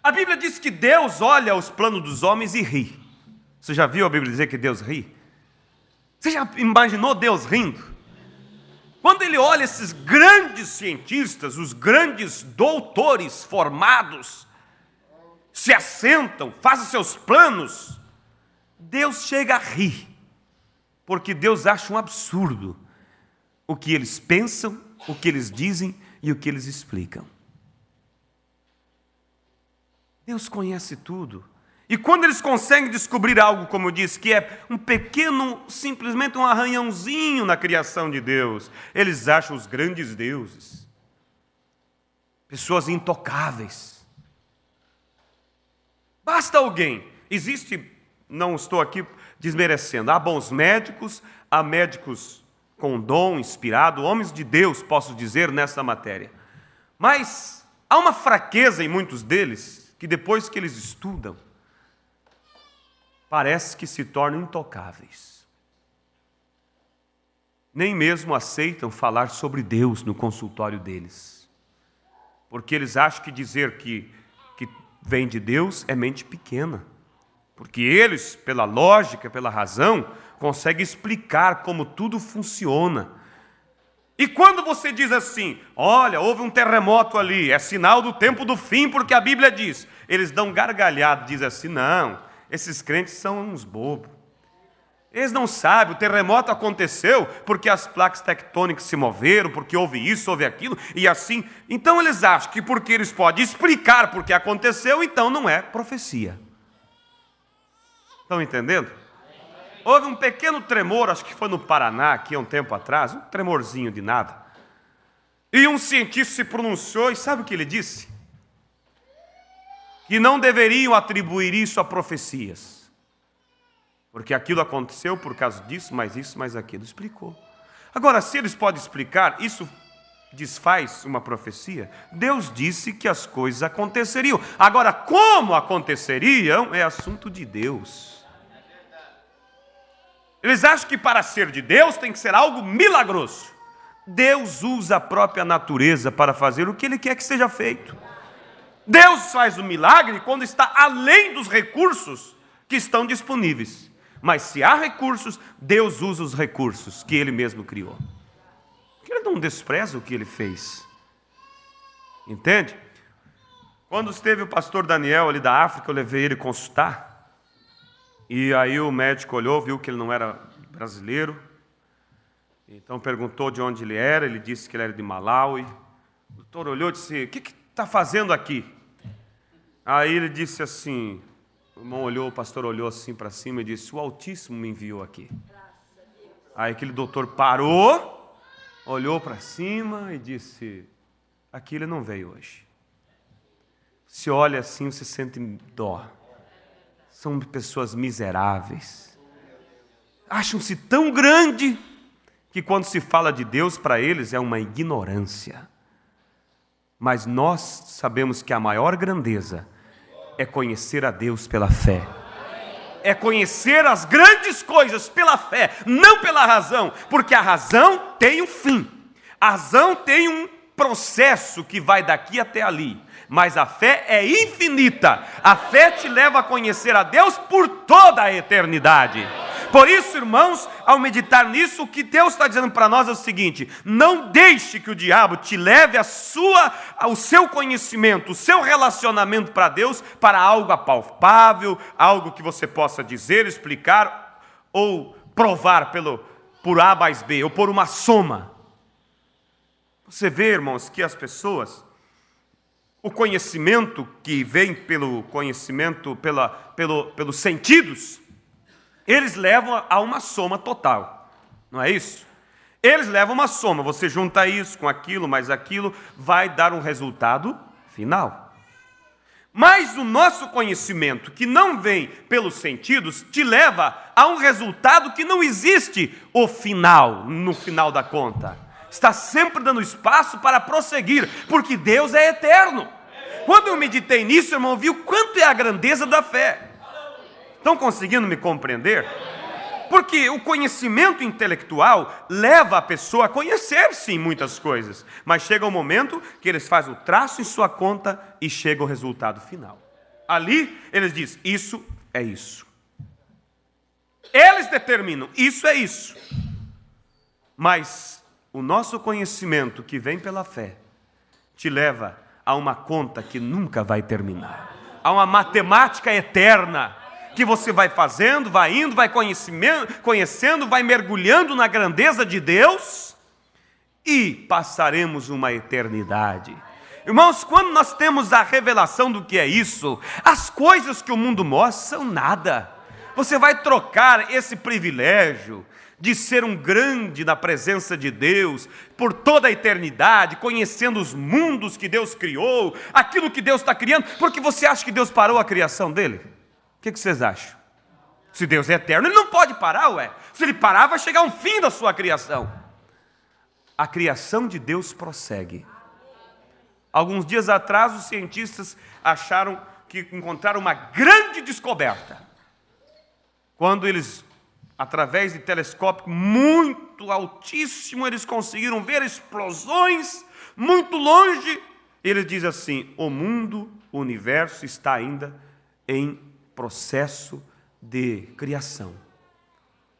A Bíblia diz que Deus olha os planos dos homens e ri. Você já viu a Bíblia dizer que Deus ri? Você já imaginou Deus rindo? Quando ele olha esses grandes cientistas, os grandes doutores formados, se assentam, fazem seus planos, Deus chega a rir, porque Deus acha um absurdo o que eles pensam, o que eles dizem e o que eles explicam. Deus conhece tudo. E quando eles conseguem descobrir algo, como eu disse, que é um pequeno, simplesmente um arranhãozinho na criação de Deus, eles acham os grandes deuses, pessoas intocáveis. Basta alguém, não estou aqui desmerecendo, há bons médicos, há médicos com dom, inspirado, homens de Deus, posso dizer, nessa matéria. Mas há uma fraqueza em muitos deles, que depois que eles estudam, parece que se tornam intocáveis. Nem mesmo aceitam falar sobre Deus no consultório deles. Porque eles acham que dizer que vem de Deus é mente pequena. Porque eles, pela lógica, pela razão, conseguem explicar como tudo funciona. E quando você diz assim, olha, houve um terremoto ali, é sinal do tempo do fim, porque a Bíblia diz, eles dão gargalhada, dizem assim, não, esses crentes são uns bobos. Eles não sabem, o terremoto aconteceu porque as placas tectônicas se moveram, porque houve isso, houve aquilo, e assim. Então eles acham que porque eles podem explicar porque aconteceu, então não é profecia. Estão entendendo? Houve um pequeno tremor, acho que foi no Paraná, aqui há um tempo atrás, um tremorzinho de nada. E um cientista se pronunciou, e sabe o que ele disse? Que não deveriam atribuir isso a profecias. Porque aquilo aconteceu por causa disso, mais aquilo. Explicou. Agora, se eles podem explicar, isso desfaz uma profecia? Deus disse que as coisas aconteceriam. Agora, como aconteceriam, é assunto de Deus. Eles acham que para ser de Deus tem que ser algo milagroso. Deus usa a própria natureza para fazer o que Ele quer que seja feito. Deus faz o milagre quando está além dos recursos que estão disponíveis. Mas se há recursos, Deus usa os recursos que Ele mesmo criou. Ele não despreza o que Ele fez. Entende? Quando esteve o pastor Daniel ali da África, eu levei ele consultar. E aí o médico olhou, viu que ele não era brasileiro. Então perguntou de onde ele era, ele disse que ele era de Malawi. O doutor olhou e disse, o que está fazendo aqui? Aí ele disse assim, o irmão olhou, o pastor olhou assim para cima e disse, o Altíssimo me enviou aqui. Aí aquele doutor parou, olhou para cima e disse, aqui ele não veio hoje. Se olha assim, você sente dó. São pessoas miseráveis. Acham-se tão grande que quando se fala de Deus para eles é uma ignorância. Mas nós sabemos que a maior grandeza é conhecer a Deus pela fé. É conhecer as grandes coisas pela fé, não pela razão, porque a razão tem um fim. A razão tem um processo que vai daqui até ali, mas a fé é infinita. A fé te leva a conhecer a Deus por toda a eternidade. Por isso, irmãos, ao meditar nisso, o que Deus está dizendo para nós é o seguinte: não deixe que o diabo te leve ao seu conhecimento, o seu relacionamento para Deus, para algo apalpável, algo que você possa dizer, explicar ou provar por A mais B, ou por uma soma. Você vê, irmãos, que as pessoas, o conhecimento que vem pelo conhecimento, pelos sentidos, eles levam a uma soma total, não é isso? Eles levam uma soma, você junta isso com aquilo, mais aquilo, vai dar um resultado final. Mas o nosso conhecimento, que não vem pelos sentidos, te leva a um resultado que não existe o final, no final da conta. Está sempre dando espaço para prosseguir, porque Deus é eterno. Quando eu meditei nisso, irmão, vi o quanto é a grandeza da fé. Estão conseguindo me compreender? Porque o conhecimento intelectual leva a pessoa a conhecer, sim, muitas coisas. Mas chega um momento que eles fazem o traço em sua conta e chega o resultado final. Ali, eles dizem, isso é isso. Eles determinam, isso é isso. Mas o nosso conhecimento que vem pela fé te leva a uma conta que nunca vai terminar. Há uma matemática eterna que você vai fazendo, vai indo, vai conhecendo, vai mergulhando na grandeza de Deus e passaremos uma eternidade. Irmãos, quando nós temos a revelação do que é isso, as coisas que o mundo mostra são nada. Você vai trocar esse privilégio de ser um grande na presença de Deus, por toda a eternidade, conhecendo os mundos que Deus criou, aquilo que Deus está criando, porque você acha que Deus parou a criação dele? O que vocês acham? Se Deus é eterno, Ele não pode parar, ué. Se Ele parar, vai chegar um fim da sua criação. A criação de Deus prossegue. Alguns dias atrás, os cientistas acharam que encontraram uma grande descoberta. Quando eles, através de telescópio muito altíssimo, eles conseguiram ver explosões muito longe. Eles dizem assim: o mundo, o universo está ainda em processo de criação.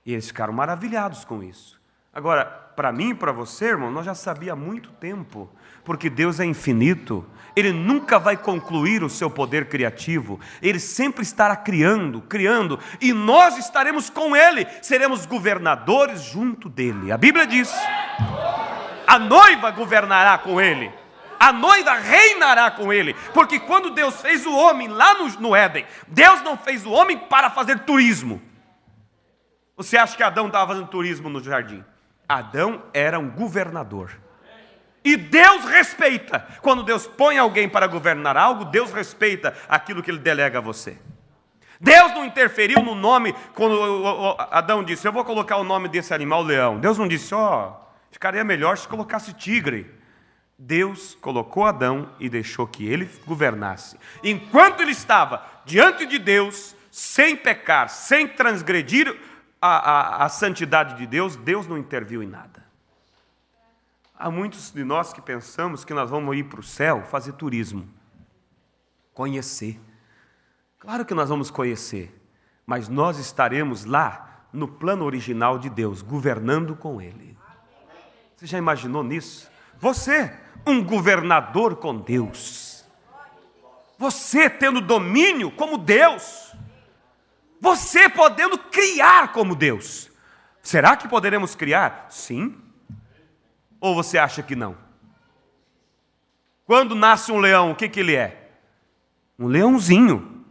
E eles ficaram maravilhados com isso. Agora, para mim e para você, irmão, nós já sabíamos há muito tempo, porque Deus é infinito, Ele nunca vai concluir o seu poder criativo, Ele sempre estará criando, e nós estaremos com Ele, seremos governadores junto dEle. A Bíblia diz: a noiva governará com Ele, a noiva reinará com Ele, porque quando Deus fez o homem lá no Éden, Deus não fez o homem para fazer turismo. Você acha que Adão estava fazendo turismo no jardim? Adão era um governador. E Deus respeita. Quando Deus põe alguém para governar algo, Deus respeita aquilo que Ele delega a você. Deus não interferiu no nome, quando Adão disse: eu vou colocar o nome desse animal leão. Deus não disse: ficaria melhor se colocasse tigre. Deus colocou Adão e deixou que ele governasse. Enquanto ele estava diante de Deus, sem pecar, sem transgredir a santidade de Deus, Deus não interviu em nada. Há muitos de nós que pensamos que nós vamos ir para o céu fazer turismo, conhecer. Claro que nós vamos conhecer, mas nós estaremos lá no plano original de Deus, governando com Ele. Você já imaginou nisso? Você, um governador com Deus. Você tendo domínio como Deus. Você podendo criar como Deus. Será que poderemos criar? Sim. Ou você acha que não? Quando nasce um leão, o que ele é? Um leãozinho.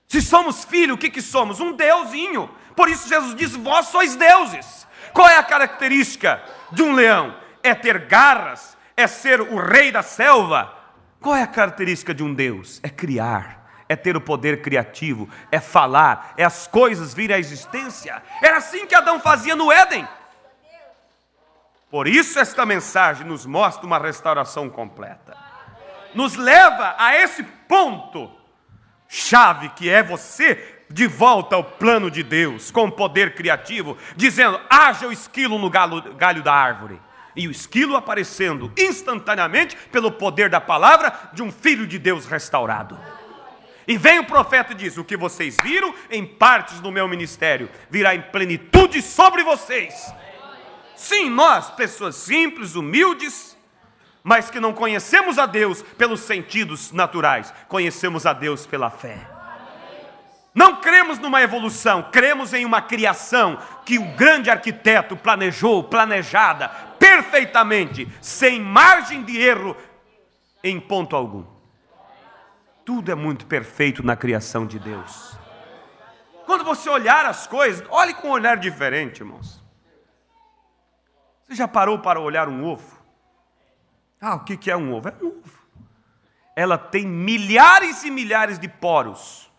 Se somos filhos, o que somos? Um deusinho. Por isso Jesus diz: vós sois deuses. Qual é a característica de um leão? É ter garras, é ser o rei da selva. Qual é a característica de um Deus? É criar, é ter o poder criativo, é falar, é as coisas virem à existência. Era assim que Adão fazia no Éden. Por isso esta mensagem nos mostra uma restauração completa. Nos leva a esse ponto chave que é você de volta ao plano de Deus, com poder criativo, dizendo: haja o esquilo no galho da árvore. E o esquilo aparecendo instantaneamente pelo poder da palavra de um filho de Deus restaurado. E vem o profeta e diz: o que vocês viram em partes do meu ministério virá em plenitude sobre vocês. Sim, nós, pessoas simples, humildes, mas que não conhecemos a Deus pelos sentidos naturais, conhecemos a Deus pela fé. Não cremos numa evolução, cremos em uma criação que um grande arquiteto planejou, planejada, perfeitamente, sem margem de erro em ponto algum. Tudo é muito perfeito na criação de Deus. Quando você olhar as coisas, olhe com um olhar diferente, irmãos. Você já parou para olhar um ovo? O que é um ovo? É um ovo. Ela tem milhares e milhares de poros,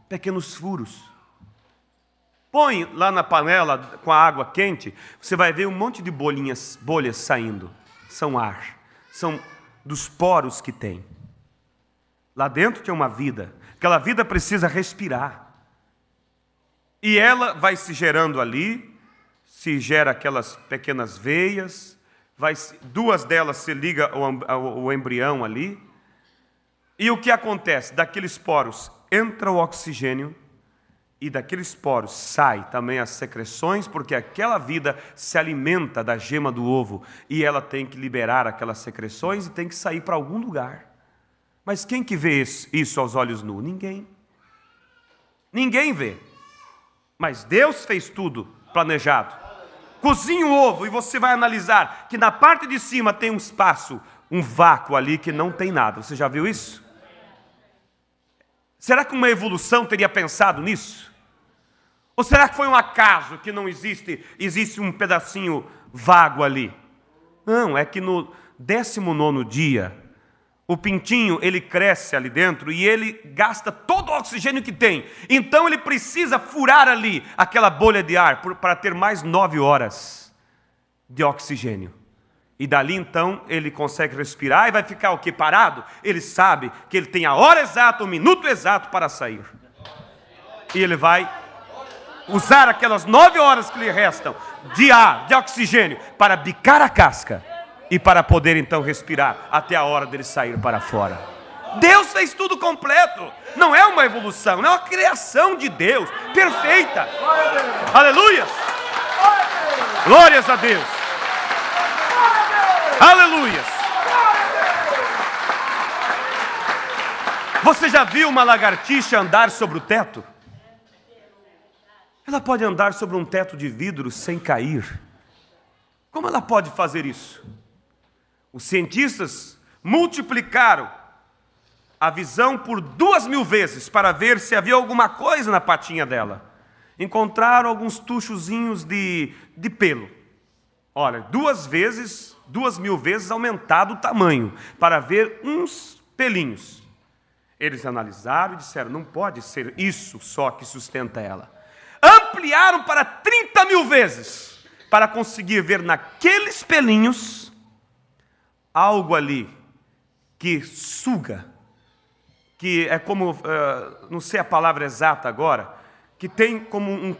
pequenos furos. Põe lá na panela com a água quente, você vai ver um monte de bolhas saindo. São ar, são dos poros que tem. Lá dentro tem uma vida, aquela vida precisa respirar. E ela vai se gerando ali, se gera aquelas pequenas veias, duas delas se ligam ao embrião ali. E o que acontece? Daqueles poros entra o oxigênio e daqueles poros sai também as secreções, porque aquela vida se alimenta da gema do ovo, e ela tem que liberar aquelas secreções e tem que sair para algum lugar. Mas quem que vê isso aos olhos nus? Ninguém. Ninguém vê. Mas Deus fez tudo planejado. Cozinha o ovo e você vai analisar que na parte de cima tem um espaço, um vácuo ali que não tem nada. Você já viu isso? Será que uma evolução teria pensado nisso? Ou será que foi um acaso que não existe um pedacinho vago ali? Não, é que no 19º dia, o pintinho, ele cresce ali dentro e ele gasta todo o oxigênio que tem. Então ele precisa furar ali aquela bolha de ar para ter mais 9 horas de oxigênio. E dali então ele consegue respirar e vai ficar o quê? Parado? Ele sabe que ele tem a hora exata, o minuto exato para sair. E ele vai usar aquelas 9 horas que lhe restam de ar, de oxigênio, para bicar a casca. E para poder então respirar até a hora dele sair para fora. Deus fez tudo completo. Não é uma evolução, é uma criação de Deus, perfeita. Aleluia! Glórias a Deus. Aleluia! Você já viu uma lagartixa andar sobre o teto? Ela pode andar sobre um teto de vidro sem cair. Como ela pode fazer isso? Os cientistas multiplicaram a visão por 2.000 vezes para ver se havia alguma coisa na patinha dela. Encontraram alguns tuchozinhos de pelo. Olha, 2.000 vezes aumentado o tamanho para ver uns pelinhos. Eles analisaram e disseram, não pode ser isso só que sustenta ela. Ampliaram para 30.000 vezes para conseguir ver naqueles pelinhos algo ali que suga, que é como, não sei a palavra exata agora, que tem como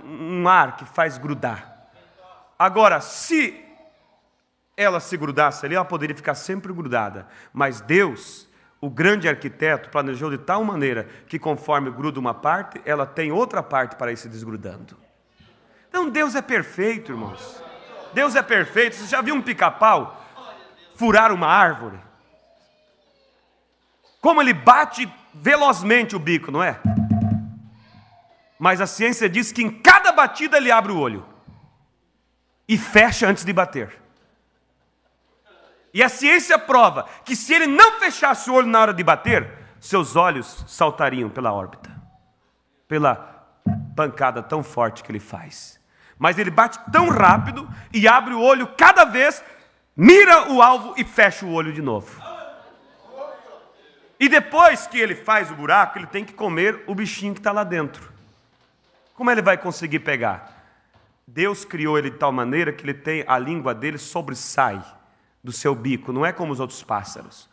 um ar que faz grudar. Agora, se ela se grudasse ali, ela poderia ficar sempre grudada. Mas Deus, o grande arquiteto, planejou de tal maneira que conforme gruda uma parte, ela tem outra parte para ir se desgrudando. Então Deus é perfeito, irmãos. Deus é perfeito. Você já viu um pica-pau furar uma árvore? Como ele bate velozmente o bico, não é? Mas a ciência diz que em cada batida ele abre o olho e fecha antes de bater. E a ciência prova que se ele não fechasse o olho na hora de bater, seus olhos saltariam pela órbita, pela pancada tão forte que ele faz. Mas ele bate tão rápido e abre o olho cada vez, mira o alvo e fecha o olho de novo. E depois que ele faz o buraco, ele tem que comer o bichinho que está lá dentro. Como ele vai conseguir pegar? Deus criou ele de tal maneira que a língua dele sobressai do seu bico, não é como os outros pássaros.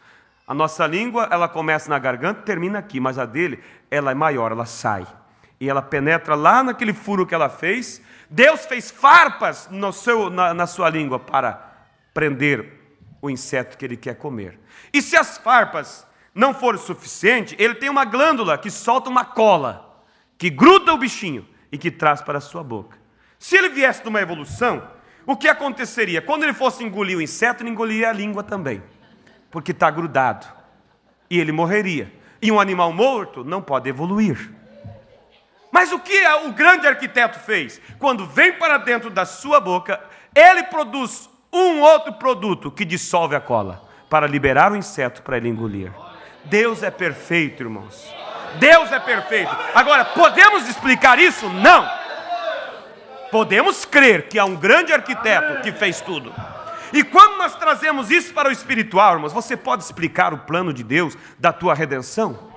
A nossa língua, ela começa na garganta e termina aqui, mas a dele, ela é maior, ela sai. E ela penetra lá naquele furo que ela fez. Deus fez farpas na sua língua para prender o inseto que ele quer comer. E se as farpas não forem suficientes, ele tem uma glândula que solta uma cola, que gruda o bichinho e que traz para a sua boca. Se ele viesse de uma evolução, o que aconteceria? Quando ele fosse engolir o inseto, ele engoliria a língua também, porque está grudado. E ele morreria. E um animal morto não pode evoluir. Mas o que o grande arquiteto fez? Quando vem para dentro da sua boca, ele produz um outro produto que dissolve a cola, para liberar o inseto para ele engolir. Deus é perfeito, irmãos. Deus é perfeito. Agora, podemos explicar isso? Não. Podemos crer que há um grande arquiteto que fez tudo. E quando nós trazemos isso para o espiritual, irmãos, você pode explicar o plano de Deus da tua redenção?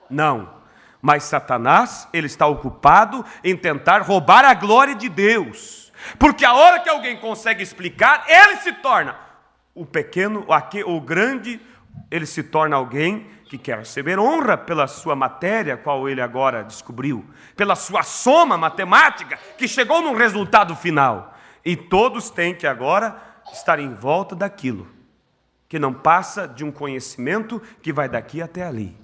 Não. Mas Satanás, ele está ocupado em tentar roubar a glória de Deus. Porque a hora que alguém consegue explicar, ele se torna o pequeno, o grande, ele se torna alguém que quer receber honra pela sua matéria, qual ele agora descobriu, pela sua soma matemática, que chegou num resultado final. E todos têm que agora estar em volta daquilo, que não passa de um conhecimento que vai daqui até ali.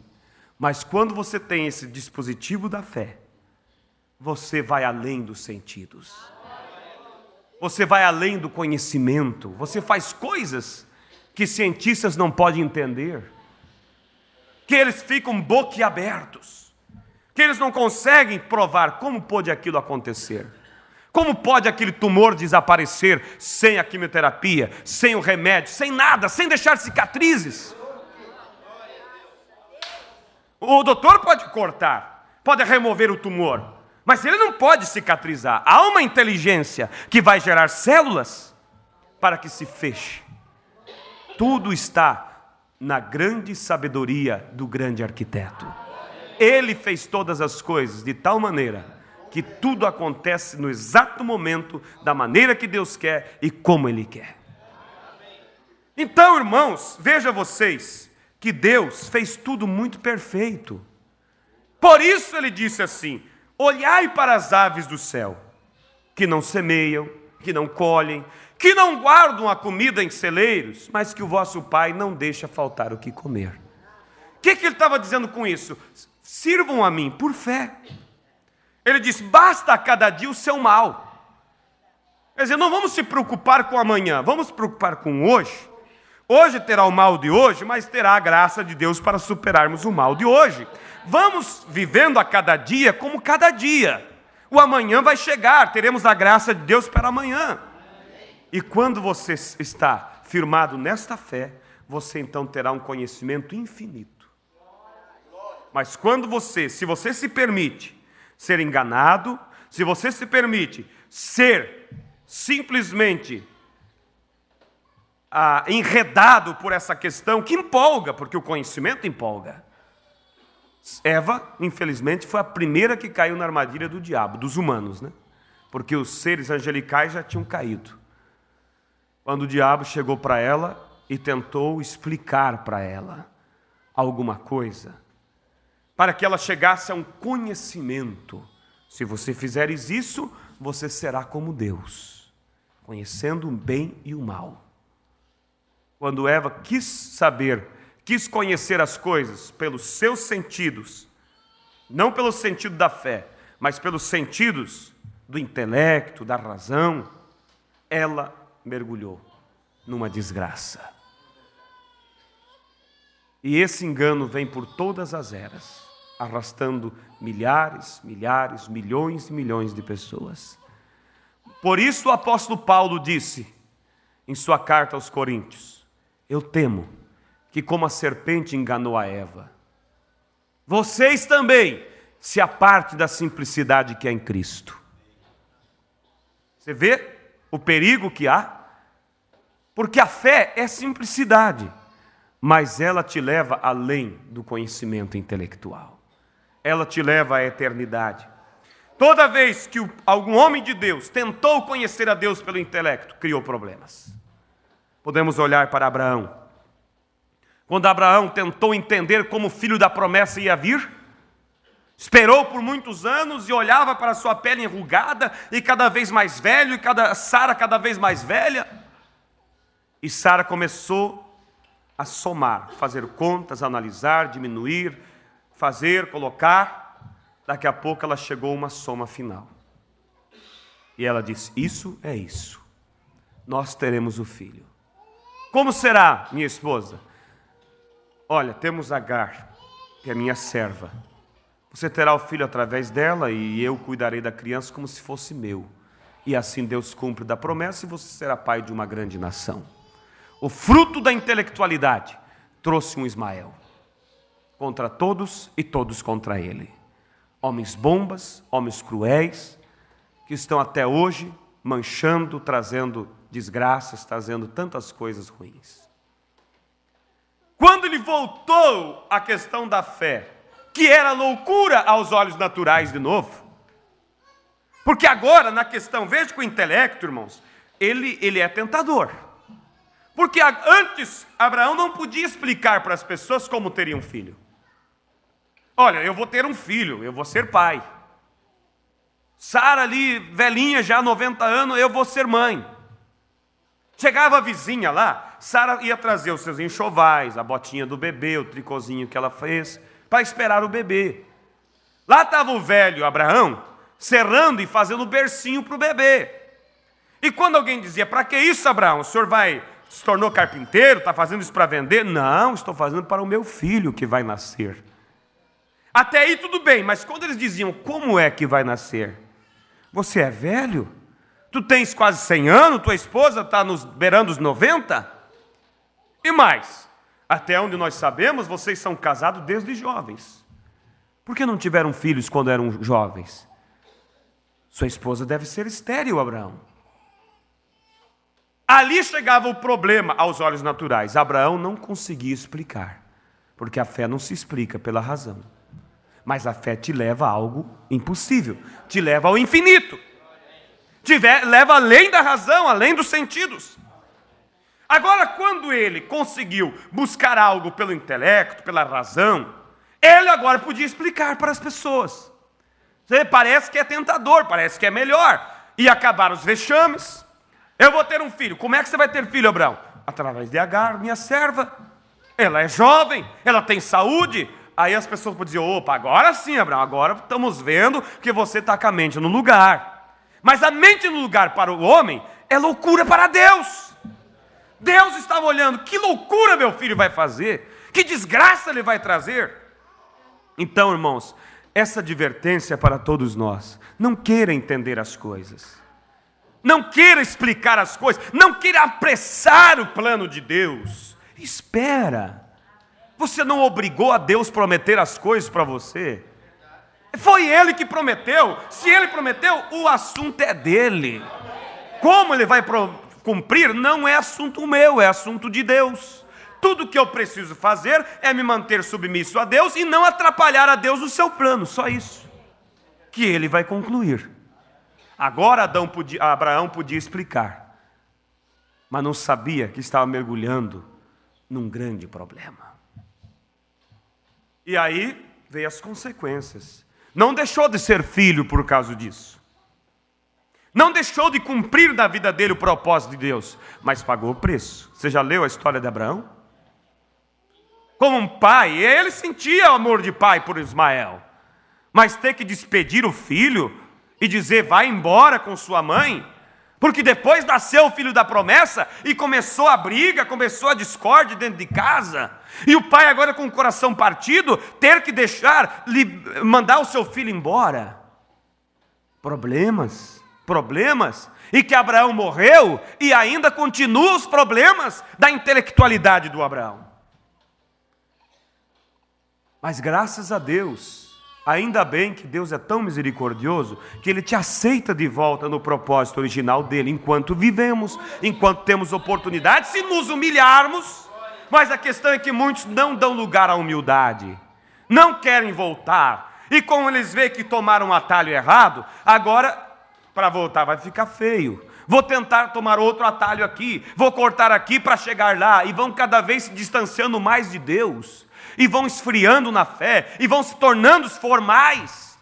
Mas quando você tem esse dispositivo da fé, você vai além dos sentidos. Você vai além do conhecimento. Você faz coisas que cientistas não podem entender, que eles ficam boquiabertos, que eles não conseguem provar como pôde aquilo acontecer. Como pode aquele tumor desaparecer sem a quimioterapia, sem o remédio, sem nada, sem deixar cicatrizes? O doutor pode cortar, pode remover o tumor, mas ele não pode cicatrizar. Há uma inteligência que vai gerar células para que se feche. Tudo está na grande sabedoria do grande arquiteto. Ele fez todas as coisas de tal maneira que tudo acontece no exato momento, da maneira que Deus quer e como Ele quer. Então, irmãos, veja vocês que Deus fez tudo muito perfeito. Por isso Ele disse assim: olhai para as aves do céu, que não semeiam, que não colhem, que não guardam a comida em celeiros, mas que o vosso Pai não deixa faltar o que comer. O que Ele estava dizendo com isso? Sirvam a mim por fé. Ele diz: basta a cada dia o seu mal. Quer dizer, não vamos se preocupar com amanhã, vamos se preocupar com hoje. Hoje terá o mal de hoje, mas terá a graça de Deus para superarmos o mal de hoje. Vamos vivendo a cada dia como cada dia. O amanhã vai chegar, teremos a graça de Deus para amanhã. E quando você está firmado nesta fé, você então terá um conhecimento infinito. Mas quando se você se permite ser enganado, se você se permite ser simplesmente enredado por essa questão que empolga, porque o conhecimento empolga. Eva, infelizmente, foi a primeira que caiu na armadilha do diabo, dos humanos, né? Porque os seres angelicais já tinham caído. Quando o diabo chegou para ela e tentou explicar para ela alguma coisa, para que ela chegasse a um conhecimento. Se você fizeres isso, você será como Deus, conhecendo o bem e o mal. Quando Eva quis conhecer as coisas pelos seus sentidos, não pelo sentido da fé, mas pelos sentidos do intelecto, da razão, ela mergulhou numa desgraça. E esse engano vem por todas as eras, arrastando milhares, milhões e milhões de pessoas. Por isso o apóstolo Paulo disse em sua carta aos Coríntios: eu temo que como a serpente enganou a Eva, vocês também se apartem da simplicidade que há em Cristo. Você vê o perigo que há? Porque a fé é simplicidade, mas ela te leva além do conhecimento intelectual. Ela te leva à eternidade. Toda vez que algum homem de Deus tentou conhecer a Deus pelo intelecto, criou problemas. Podemos olhar para Abraão. Quando Abraão tentou entender como o filho da promessa ia vir, esperou por muitos anos e olhava para a sua pele enrugada e cada vez mais velho, e Sara cada vez mais velha. E Sara começou a somar, fazer contas, analisar, diminuir, fazer, colocar. Daqui a pouco ela chegou a uma soma final. E ela disse: isso é isso. Nós teremos o filho. Como será, minha esposa? Olha, temos Agar, que é minha serva. Você terá o filho através dela e eu cuidarei da criança como se fosse meu. E assim Deus cumpre da promessa e você será pai de uma grande nação. O fruto da intelectualidade trouxe um Ismael. Contra todos e todos contra ele. Homens bombas, homens cruéis, que estão até hoje manchando, trazendo desgraças, trazendo tantas coisas ruins. Quando ele voltou à questão da fé, que era loucura aos olhos naturais de novo, porque agora na questão, veja que o intelecto, irmãos, ele é tentador. Porque antes Abraão não podia explicar para as pessoas como teria um filho. Olha, eu vou ter um filho, eu vou ser pai. Sara ali, velhinha já, 90 anos, eu vou ser mãe. Chegava a vizinha lá, Sara ia trazer os seus enxovais, a botinha do bebê, o tricôzinho que ela fez, para esperar o bebê. Lá estava o velho Abraão, serrando e fazendo bercinho para o bebê. E quando alguém dizia, para que isso, Abraão? O senhor se tornou carpinteiro, está fazendo isso para vender? Não, estou fazendo para o meu filho que vai nascer. Até aí tudo bem, mas quando eles diziam, como é que vai nascer? Você é velho? Tu tens quase 100 anos, tua esposa está beirando os 90? E mais, até onde nós sabemos, vocês são casados desde jovens. Por que não tiveram filhos quando eram jovens? Sua esposa deve ser estéril, Abraão. Ali chegava o problema aos olhos naturais. Abraão não conseguia explicar, porque a fé não se explica pela razão. Mas a fé te leva a algo impossível, te leva ao infinito, leva além da razão, além dos sentidos. Agora, quando ele conseguiu buscar algo pelo intelecto, pela razão, ele agora podia explicar para as pessoas. Parece que é tentador, parece que é melhor. E acabaram os vexames. Eu vou ter um filho. Como é que você vai ter filho, Abraão? Através de Agar, minha serva. Ela é jovem, ela tem saúde. Aí as pessoas podem dizer, opa, agora sim, Abraão, agora estamos vendo que você está com a mente no lugar. Mas a mente no lugar para o homem é loucura para Deus. Deus estava olhando, que loucura meu filho vai fazer, que desgraça ele vai trazer. Então, irmãos, essa advertência é para todos nós. Não queira entender as coisas. Não queira explicar as coisas, não queira apressar o plano de Deus. Espera. Você não obrigou a Deus prometer as coisas para você. Foi Ele que prometeu. Se Ele prometeu, o assunto é dele. Como Ele vai cumprir, não é assunto meu, é assunto de Deus. Tudo que eu preciso fazer é me manter submisso a Deus e não atrapalhar a Deus no seu plano, só isso. Que Ele vai concluir. Agora Abraão podia explicar, mas não sabia que estava mergulhando num grande problema. E aí veio as consequências. Não deixou de ser filho por causa disso. Não deixou de cumprir na vida dele o propósito de Deus, mas pagou o preço. Você já leu a história de Abraão? Como um pai, ele sentia o amor de pai por Ismael, mas ter que despedir o filho e dizer, vai embora com sua mãe, porque depois nasceu o filho da promessa e começou a briga, começou a discórdia dentro de casa, e o pai agora com o coração partido, ter que mandar o seu filho embora. Problemas, e que Abraão morreu, e ainda continuam os problemas da intelectualidade do Abraão. Mas graças a Deus, ainda bem que Deus é tão misericordioso que Ele te aceita de volta no propósito original dEle, enquanto vivemos, enquanto temos oportunidade, se nos humilharmos. Mas a questão é que muitos não dão lugar à humildade, não querem voltar, e como eles veem que tomaram um atalho errado, agora, para voltar vai ficar feio. Vou tentar tomar outro atalho aqui, vou cortar aqui para chegar lá, e vão cada vez se distanciando mais de Deus, e vão esfriando na fé, e vão se tornando formais.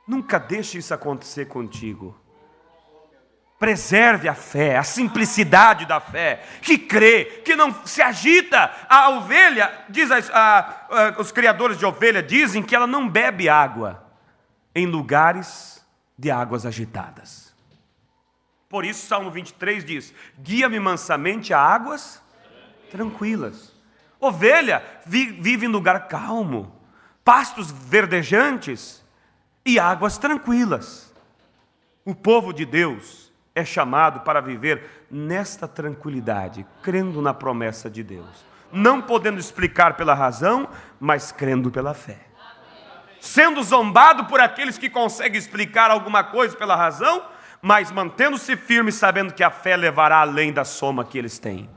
Nunca deixe isso acontecer contigo. Preserve a fé, a simplicidade da fé, que crê, que não se agita. A ovelha, os criadores de ovelha dizem que ela não bebe água em lugares de águas agitadas. Por isso Salmo 23 diz, guia-me mansamente a águas tranquilas. Ovelha vive em lugar calmo, pastos verdejantes e águas tranquilas. O povo de Deus é chamado para viver nesta tranquilidade, crendo na promessa de Deus. Não podendo explicar pela razão, mas crendo pela fé. Sendo zombado por aqueles que conseguem explicar alguma coisa pela razão, mas mantendo-se firme, sabendo que a fé levará além da soma que eles têm.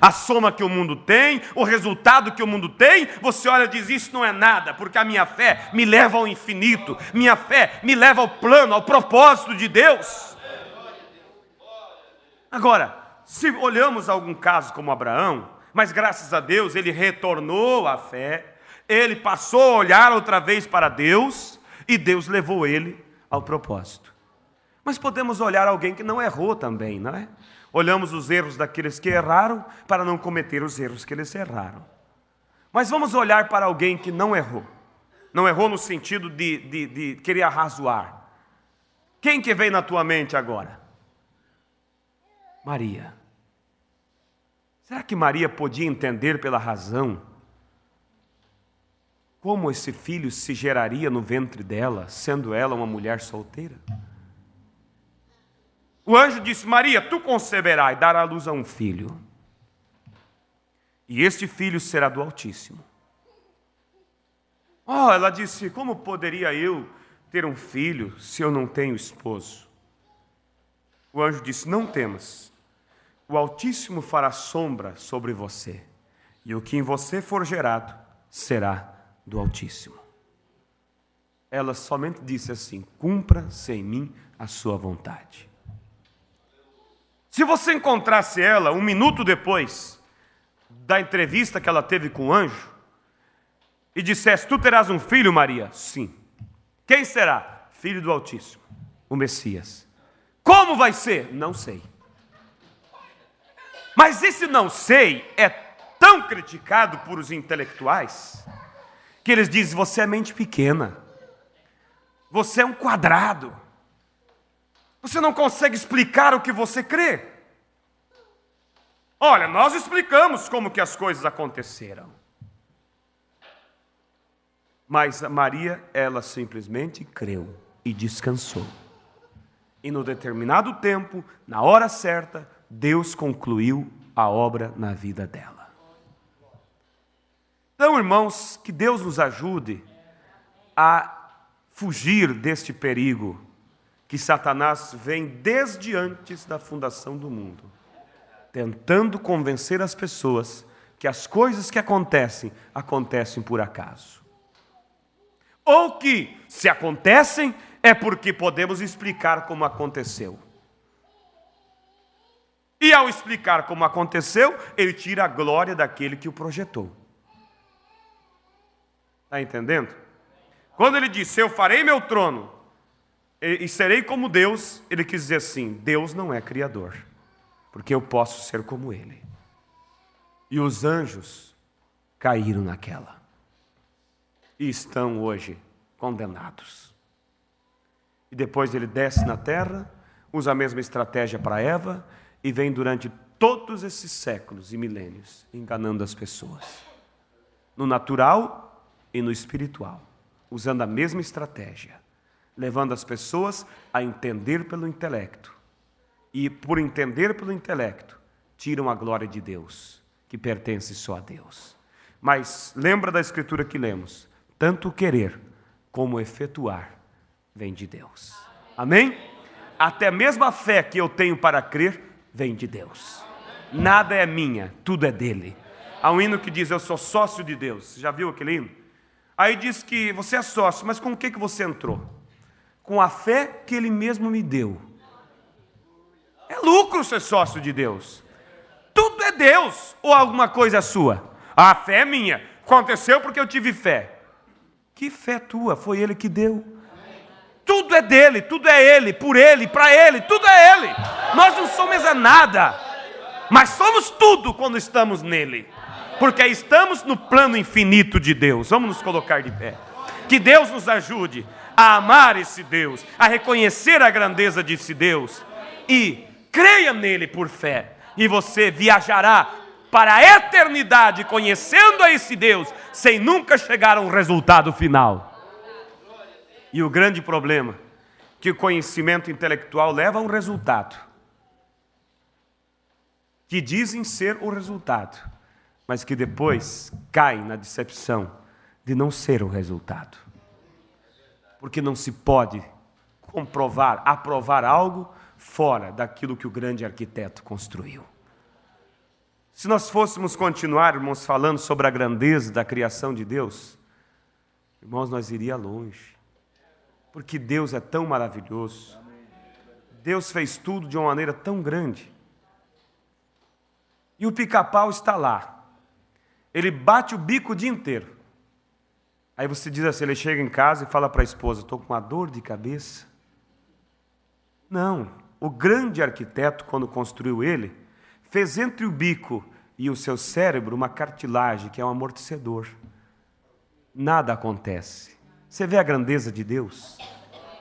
A soma que o mundo tem, o resultado que o mundo tem, você olha e diz, isso não é nada, porque a minha fé me leva ao infinito, minha fé me leva ao plano, ao propósito de Deus. Agora, se olhamos algum caso como Abraão, mas graças a Deus ele retornou à fé, ele passou a olhar outra vez para Deus, e Deus levou ele ao propósito. Mas podemos olhar alguém que não errou também, não é? Olhamos os erros daqueles que erraram para não cometer os erros que eles erraram. Mas vamos olhar para alguém que não errou. Não errou no sentido de querer arrazoar. Quem que vem na tua mente agora? Maria. Será que Maria podia entender pela razão como esse filho se geraria no ventre dela, sendo ela uma mulher solteira? O anjo disse: Maria, tu conceberás e darás à luz a um filho. E este filho será do Altíssimo. Ela disse: como poderia eu ter um filho se eu não tenho esposo? O anjo disse: não temas. O Altíssimo fará sombra sobre você, e o que em você for gerado será do Altíssimo. Ela somente disse assim: cumpra-se em mim a sua vontade. Se você encontrasse ela um minuto depois da entrevista que ela teve com o anjo e dissesse: tu terás um filho, Maria? Sim. Quem será? Filho do Altíssimo, o Messias. Como vai ser? Não sei. Mas esse não sei é tão criticado por os intelectuais que eles dizem: você é mente pequena, você é um quadrado, você não consegue explicar o que você crê. Olha, nós explicamos como que as coisas aconteceram. Mas Maria, ela simplesmente creu e descansou. E no determinado tempo, na hora certa, Deus concluiu a obra na vida dela. Então, irmãos, que Deus nos ajude a fugir deste perigo que Satanás vem desde antes da fundação do mundo, tentando convencer as pessoas que as coisas que acontecem, acontecem por acaso. Ou que, se acontecem, é porque podemos explicar como aconteceu. E ao explicar como aconteceu, ele tira a glória daquele que o projetou. Está entendendo? Quando ele disse: eu farei meu trono e serei como Deus, ele quis dizer assim: Deus não é criador, porque eu posso ser como ele. E os anjos caíram naquela e estão hoje condenados. E depois ele desce na terra, usa a mesma estratégia para Eva e vem durante todos esses séculos e milênios enganando as pessoas, no natural e no espiritual, usando a mesma estratégia, levando as pessoas a entender pelo intelecto. E por entender pelo intelecto, tiram a glória de Deus, que pertence só a Deus. Mas lembra da escritura que lemos: tanto querer como efetuar vem de Deus. Amém? Até mesmo a fé que eu tenho para crer vem de Deus. Nada é minha, tudo é dele. Há um hino que diz: eu sou sócio de Deus. Já viu aquele hino? Aí diz que você é sócio, mas com o que você entrou? Com a fé que ele mesmo me deu. É lucro ser sócio de Deus. Tudo é Deus ou alguma coisa é sua? A fé é minha. Aconteceu porque eu tive fé. Que fé tua? Foi ele que deu. Tudo é dele, tudo é ele, por ele, para ele, tudo é ele. Nós não somos nada, mas somos tudo quando estamos nele, porque estamos no plano infinito de Deus. Vamos nos colocar de pé. Que Deus nos ajude a amar esse Deus, a reconhecer a grandeza desse Deus e creia nele por fé, e você viajará para a eternidade conhecendo a esse Deus, sem nunca chegar a um resultado final. E o grande problema, que o conhecimento intelectual leva a um resultado, que dizem ser o resultado, mas que depois caem na decepção de não ser o resultado. Porque não se pode comprovar, aprovar algo fora daquilo que o grande arquiteto construiu. Se nós fôssemos continuar, irmãos, falando sobre a grandeza da criação de Deus, irmãos, nós iríamos longe. Porque Deus é tão maravilhoso. Deus fez tudo de uma maneira tão grande. E o pica-pau está lá. Ele bate o bico o dia inteiro. Aí você diz assim, ele chega em casa e fala para a esposa: estou com uma dor de cabeça. Não, o grande arquiteto, quando construiu ele, fez entre o bico e o seu cérebro uma cartilagem que é um amortecedor. Nada acontece. Você vê a grandeza de Deus?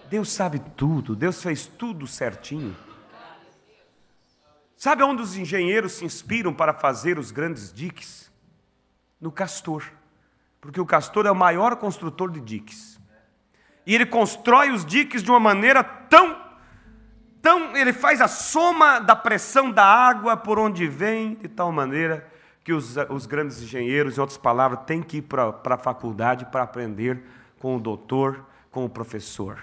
Deus sabe tudo, Deus fez tudo certinho. Sabe onde os engenheiros se inspiram para fazer os grandes diques? No castor. Porque o castor é o maior construtor de diques. E ele constrói os diques de uma maneira ele faz a soma da pressão da água por onde vem, de tal maneira que os grandes engenheiros, em outras palavras, têm que ir para a faculdade para aprender com o doutor, com o professor.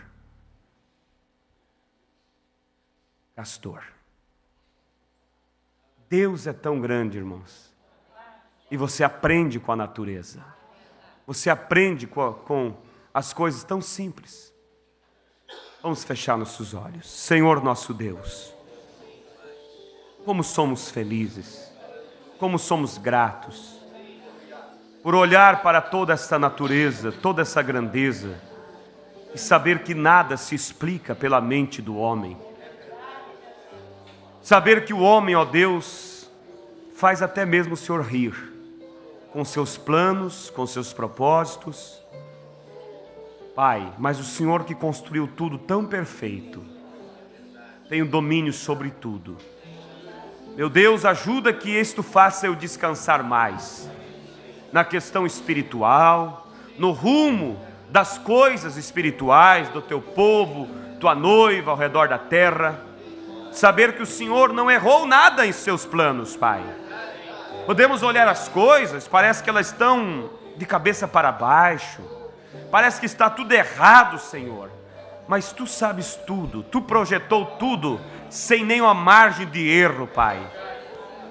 Castor. Deus é tão grande, irmãos. E você aprende com a natureza. Você aprende com as coisas tão simples. Vamos fechar nossos olhos. Senhor nosso Deus, como somos felizes, como somos gratos, por olhar para toda essa natureza, toda essa grandeza, e saber que nada se explica pela mente do homem. Saber que o homem, ó Deus, faz até mesmo o Senhor rir, com seus planos, com seus propósitos. Pai, mas o Senhor que construiu tudo tão perfeito, tem o domínio sobre tudo. Meu Deus, ajuda que isto faça eu descansar mais, na questão espiritual, no rumo das coisas espirituais do teu povo, tua noiva ao redor da terra. Saber que o Senhor não errou nada em seus planos, Pai. Podemos olhar as coisas, parece que elas estão de cabeça para baixo, parece que está tudo errado, Senhor. Mas Tu sabes tudo, Tu projetou tudo, sem nenhuma margem de erro, Pai.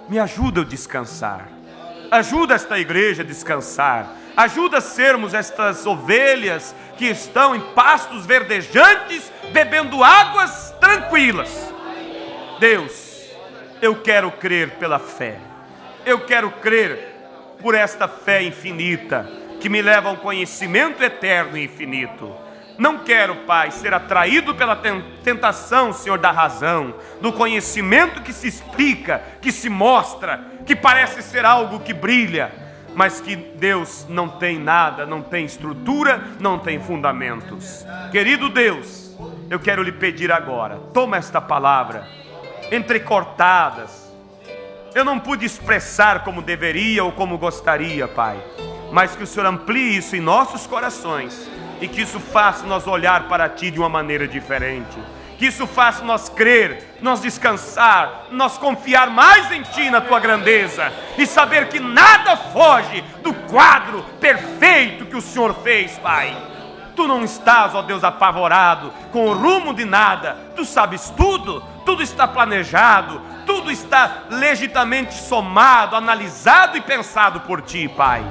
Me ajuda a descansar, ajuda esta igreja a descansar, ajuda a sermos estas ovelhas que estão em pastos verdejantes, bebendo águas tranquilas. Deus, eu quero crer pela fé, eu quero crer por esta fé infinita, que me leva a um conhecimento eterno e infinito. Não quero, Pai, ser atraído pela tentação, Senhor, da razão, do conhecimento que se explica, que se mostra, que parece ser algo que brilha, mas que Deus não tem nada, não tem estrutura, não tem fundamentos. Querido Deus, eu quero lhe pedir agora, toma esta palavra, entrecortadas. Eu não pude expressar como deveria ou como gostaria, Pai, mas que o Senhor amplie isso em nossos corações e que isso faça nós olhar para Ti de uma maneira diferente, que isso faça nós crer, nós descansar, nós confiar mais em Ti, na Tua grandeza, e saber que nada foge do quadro perfeito que o Senhor fez, Pai. Tu não estás, ó Deus, apavorado com o rumo de nada. Tu sabes tudo, tudo está planejado, tudo está legitimamente somado, analisado e pensado por Ti, Pai.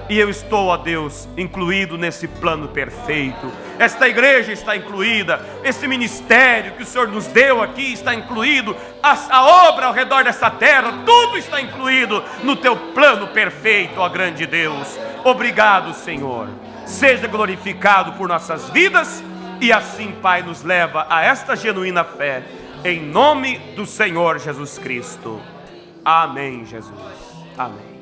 E eu estou, ó Deus, incluído nesse plano perfeito. Esta igreja está incluída, esse ministério que o Senhor nos deu aqui está incluído, a obra ao redor dessa terra, tudo está incluído no Teu plano perfeito, ó grande Deus. Obrigado, Senhor. Seja glorificado por nossas vidas e assim, Pai, nos leva a esta genuína fé, em nome do Senhor Jesus Cristo. Amém, Jesus. Amém.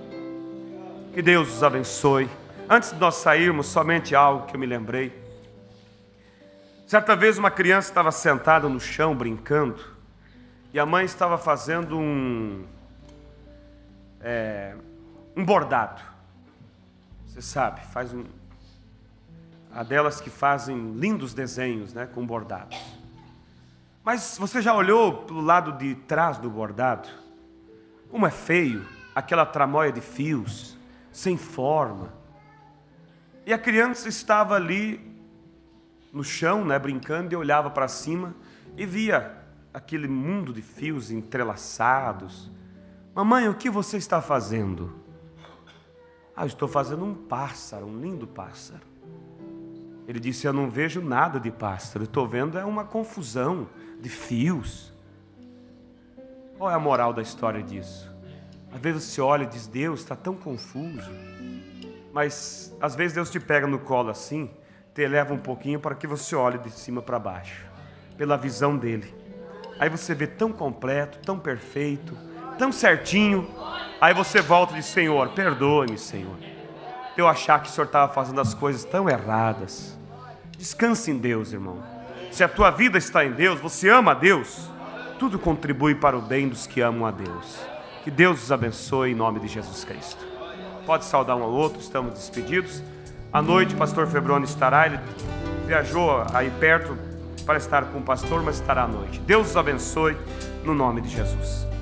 Que Deus os abençoe. Antes de nós sairmos, somente algo que eu me lembrei. Certa vez uma criança estava sentada no chão brincando e a mãe estava fazendo um bordado. Você sabe, há delas que fazem lindos desenhos, né, com bordados. Mas você já olhou para o lado de trás do bordado? Como é feio aquela tramóia de fios, sem forma. E a criança estava ali no chão, né, brincando, e olhava para cima e via aquele mundo de fios entrelaçados. Mamãe, o que você está fazendo? Eu estou fazendo um pássaro, um lindo pássaro. Ele disse, eu não vejo nada de pássaro, eu estou vendo uma confusão de fios. Qual é a moral da história disso? Às vezes você olha e diz, Deus está tão confuso. Mas às vezes Deus te pega no colo assim, te eleva um pouquinho para que você olhe de cima para baixo, pela visão dele. Aí você vê tão completo, tão perfeito, tão certinho. Aí você volta e diz, Senhor, perdoe-me, Senhor. Eu achar que o Senhor estava fazendo as coisas tão erradas. Descanse em Deus, irmão. Se a tua vida está em Deus, você ama a Deus, tudo contribui para o bem dos que amam a Deus. Que Deus os abençoe em nome de Jesus Cristo. Pode saudar um ao outro, estamos despedidos. À noite, o pastor Febroni estará, ele viajou aí perto para estar com o pastor, mas estará à noite. Deus os abençoe no nome de Jesus.